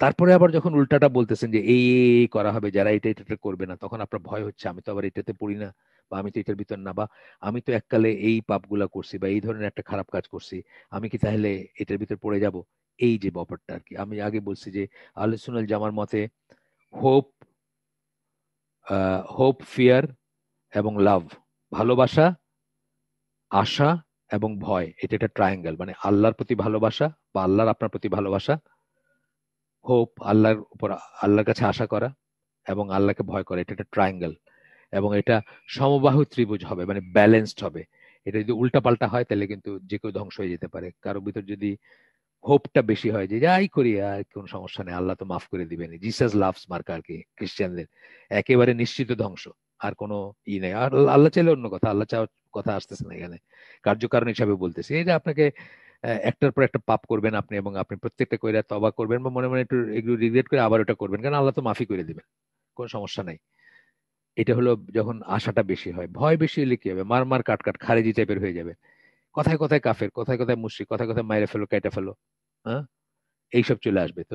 তারপরে আবার যখন উল্টাটা বলতেছেন যে এই করা হবে, যারা এটা করবে না, তখন আপনার ভয় হচ্ছে আমি তো আবার এটাতে পড়ি না, বা আমি তো এটার ভিতর না, বা আমি তো এককালে এই পাপগুলা করছি বা এই ধরনের একটা খারাপ কাজ করছি, আমি কি তাহলে এটার ভিতর পড়ে যাব? এই যে ব্যাপারটা আর কি, আমি আগে বলছি যে আহলে সুন্নাল জামার মতে হোপ, হোপ, ফিয়ার এবং লাভ, ভালোবাসা, আশা এবং ভয়, এটা একটা ট্রায়াঙ্গেল। মানে আল্লাহর প্রতি ভালোবাসা বা আল্লাহর আপনার প্রতি ভালোবাসা, হোপ, আল্লাহর উপর, আল্লাহর কাছে আশা করা, এবং আল্লাহকে ভয় করা, এটা একটা ট্রায়াঙ্গেল। এবং এটা সমবাহু ত্রিভুজ হবে, মানে ব্যালেন্সড হবে। এটা যদি উল্টাপাল্টা হয় তাহলে কিন্তু যে কেউ ধ্বংস হয়ে যেতে পারে। কারোর ভিতর যদি হোপটা বেশি হয় যে যাই করি আর কোনো সমস্যা নেই, আল্লাহ তো মাফ করে দিবেন, জিসাস লাভস মার্কা আর কি খ্রিস্টানদের, একেবারে নিশ্চিত ধ্বংস, আর কোনো নেই। আর আল্লাহ চাইলে অন্য কথা, আল্লাহ চাওয়ার কথা আসতেছে না এখানে, কার্যকারণ হিসাবে বলতেছি। এই যে আপনাকে একটার পর একটা পাপ করবেন আপনি, এবং আপনি প্রত্যেকটা কইরা তবা করবেন বা মনে মনে একটু এগুলো রিগ্রেট করে আবার ওটা করবেন, কারণ আল্লাহ তো মাফি করে দিবেন, কোনো সমস্যা নাই। এটা হলো যখন আশাটা বেশি হয়। ভয় বেশি হলে কি হবে? মার মার কাট কাট খারেজি টাইপের হয়ে যাবে, কথায় কথায় কাফের, কথায় কথায় মুশরিক, কথায় কথায় মাইরে ফেলো, কেটে ফেলো, হ্যাঁ, এইসব চলে আসবে। তো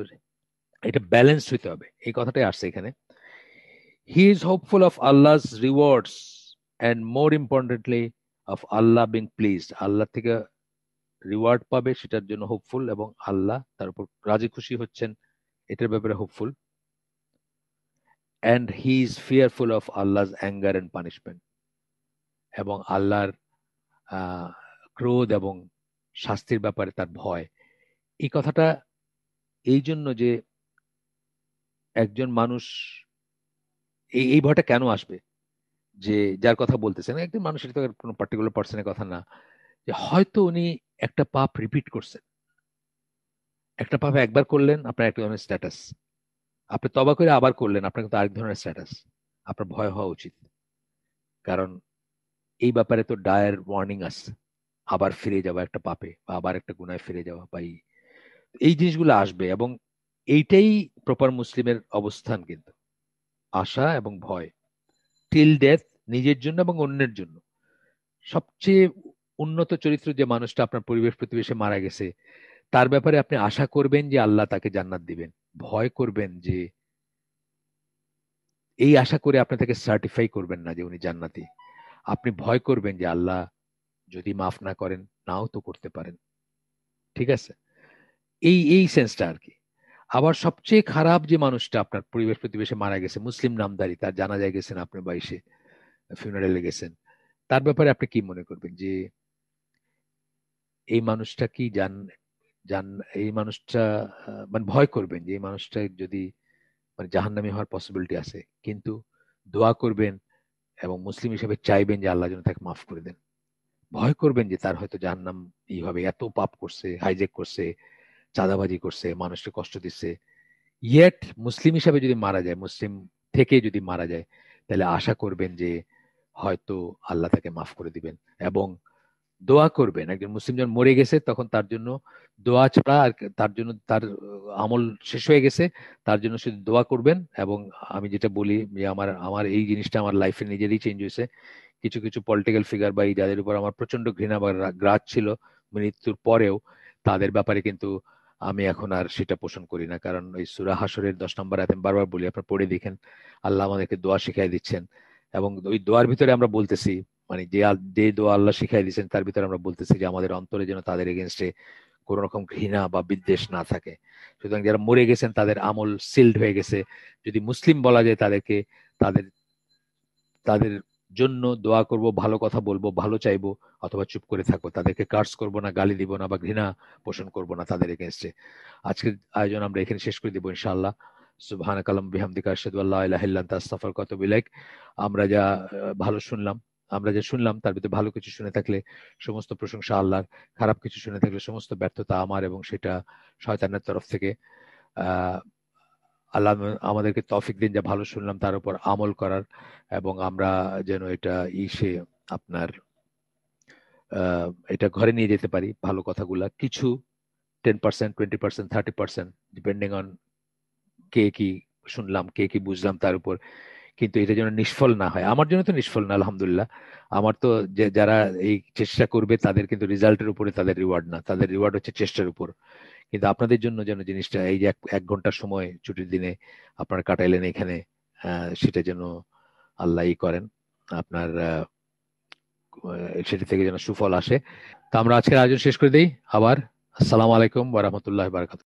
এটা ব্যালেন্স হইতে হবে, এই কথাটাই আসছে এখানে। He is hopeful of Allah's rewards and more importantly of Allah being pleased, আল্লাহ থেকে রিওয়ার্ড পাবে সেটার জন্য হোপফুল, এবং আল্লাহ তার উপর রাজি খুশি হচ্ছেন এটার ব্যাপারে hopeful. And he is fearful of আল্লাহস anger and punishment, এবং আল্লাহর আহ ক্রোধ এবং শাস্তির ব্যাপারে তার ভয়। এই কথাটা এই জন্য যে একজন মানুষ, এই ভয়টা কেন আসবে, যে যার কথা বলতেছেন একজন মানুষ, এটা তো কোনো পার্টিকুলার পার্সনের কথা না, যে হয়তো উনি একটা পাপ রিপিট করছেন, একটা পাপ একবার করলেন আপনার এক ধরনের স্ট্যাটাস, আপনি তবা করে আবার করলেন আপনার কিন্তু আরেক ধরনের স্ট্যাটাস। আপনার ভয় হওয়া উচিত, কারণ এই ব্যাপারে তো ডায়ার ওয়ার্নিং আছে, আবার ফিরে যাওয়া একটা পাপে বা আবার একটা গুনায় ফিরে যাওয়া, বা এই জিনিসগুলো আসবে। এবং এইটাই প্রপার মুসলিমের অবস্থান কিন্তু, আশা এবং ভয় টিল ডেথ, নিজের জন্য এবং অন্যের জন্য। সবচেয়ে উন্নত চরিত্র যে মানুষটা আপনার পরিবেশ প্রতিবেশে মারা গেছে, তার ব্যাপারে আপনি আশা করবেন যে আল্লাহ তাকে জান্নাত দিবেন, ভয় করবেন যে, এই আশা করে আপনি তাকে সার্টিফাই করবেন না যে উনি জান্নাতি, আপনি ভয় করবেন যে আল্লাহ যদি মাফ না করেন, নাও তো করতে পারেন। ঠিক আছে, এই সেন্সটা আর কি। আবার সবচেয়ে খারাপ যে মানুষটা আপনার পরিবেশ প্রতিবেশে মারা গেছে, মুসলিম নামধারী, তার জানাজায় গেছেন আপনি, বাইশে ফিউনারেলে গেছেন, তার ব্যাপারে আপনি কি মনে করবেন যে এই মানুষটা কি জান জান এই মানুষটা মানে ভয় করবেন যে এই মানুষটা যদি মানে জাহান্নামী হওয়ার পসিবিলিটি আছে, কিন্তু দোয়া করবেন এবং মুসলিম হিসেবে চাইবেন যে আল্লাহ যেন তাকে মাফ করে দেন। ভয় করবেন যে তার হয়তো জাহান্নাম হবে, এত পাপ করছে, হাইজেক করছে, চাঁদাবাজি করছে, মানুষকে কষ্ট দিচ্ছে, ইয়েট মুসলিম হিসাবে যদি মারা যায়, মুসলিম থেকে যদি মারা যায়, তাহলে আশা করবেন যে হয়তো আল্লাহ তাকে মাফ করে দিবেন। এবং দোয়া করবেন, একজন মুসলিম যখন মরে গেছে তখন তার জন্য দোয়া ছাড়া আর তার জন্য, তার আমল শেষ হয়ে গেছে, তার জন্য শুধু দোয়া করবেন। এবং আমি যেটা বলি যে আমার আমার এই জিনিসটা আমার লাইফে নিজেরই চেঞ্জ হয়েছে। কিছু কিছু পলিটিক্যাল ফিগার বা যাদের উপর আমার প্রচন্ড ঘৃণা বা গ্রাজ ছিল মৃত্যুর পরেও, তাদের ব্যাপারে কিন্তু আমি এখন আর সেটা পোষণ করি না। কারণ ওই সূরা হাসরের 10 নম্বর আয়াতে আমি বারবার বলি, আপনারা পড়ে দেখেন, আল্লাহ আমাদেরকে দোয়া শিখাই দিচ্ছেন। এবং ওই দোয়ার ভিতরে আমরা বলতেছি, মানে যে দোয়া আল্লাহ শিখাই দিয়েছেন তার ভিতরে আমরা বলতেছি যে আমাদের অন্তরে যেন তাদের এগেনস্টে কোন রকম ঘৃণা বা বিদ্বেষ না থাকে। সুতরাং যারা মরে গেছেন তাদের আমল সিল্ড হয়ে গেছে, যদি মুসলিম বলা যায় তাদেরকে, তাদের তাদের জন্য দোয়া করব, ভালো কথা বলবো, ভালো চাইবো, অথবা চুপ করে থাকবো, তাদেরকে কার্স করব না, গালি দিব না, বা ঘৃণা পোষণ করব না তাদের এগেনস্টে। আজকের আয়োজন আমরা এখানে শেষ করে দিব ইনশাআল্লাহ। সুবহানাক আল্লাহুম্মা বিহামদিকা আশহাদু আল্লা ইলাহা ইল্লা আনতা আস্তাগফিরুকা ওয়া আতুবু ইলাইক। আমরা যা ভালো শুনলাম, আমরা যা শুনলাম তার ভিতরে ভালো কিছু শুনে থাকলে সমস্ত প্রশংসা আল্লাহর, খারাপ কিছু শুনে থাকলে সমস্ত ব্যর্থতা আমার, এবং সেটা শয়তানের তরফ থেকে। আহ আল্লাহ আমাদেরকে তৌফিক দিন যা ভালো শুনলাম তার উপর আমল করার, এবং আমরা যেন এটা ইসে আপনার এটা ঘরে নিয়ে যেতে পারি, ভালো কথাগুলা কিছু 10%, 20%, 30%, ডিপেন্ডিং অন কে কি শুনলাম, কে কি বুঝলাম তার উপর কিন্তু এটা যেন নিষ্ফল না হয়। আমার জন্য তো নিষ্ফল না, আলহামদুলিল্লাহ। আমার তো যে যারা এই চেষ্টা করবে তাদের কিন্তু রেজাল্টের উপরে তাদের রিওয়ার্ড না, তাদের রিওয়ার্ড হচ্ছে চেষ্টার উপর। কিন্তু আপনাদের জন্য যেন জিনিসটা, এই যে 1 ঘন্টার সময় ছুটির দিনে আপনারা কাটাইলেন এখানে, সেটা যেন আল্লাহ করেন আপনার, সেটা থেকে যেন সুফল আসে। তা আমরা আজকের আয়োজন শেষ করে দিই। আবার আসসালামু আলাইকুম ওয়া রাহমাতুল্লাহি ওয়া বারাকাতুহু।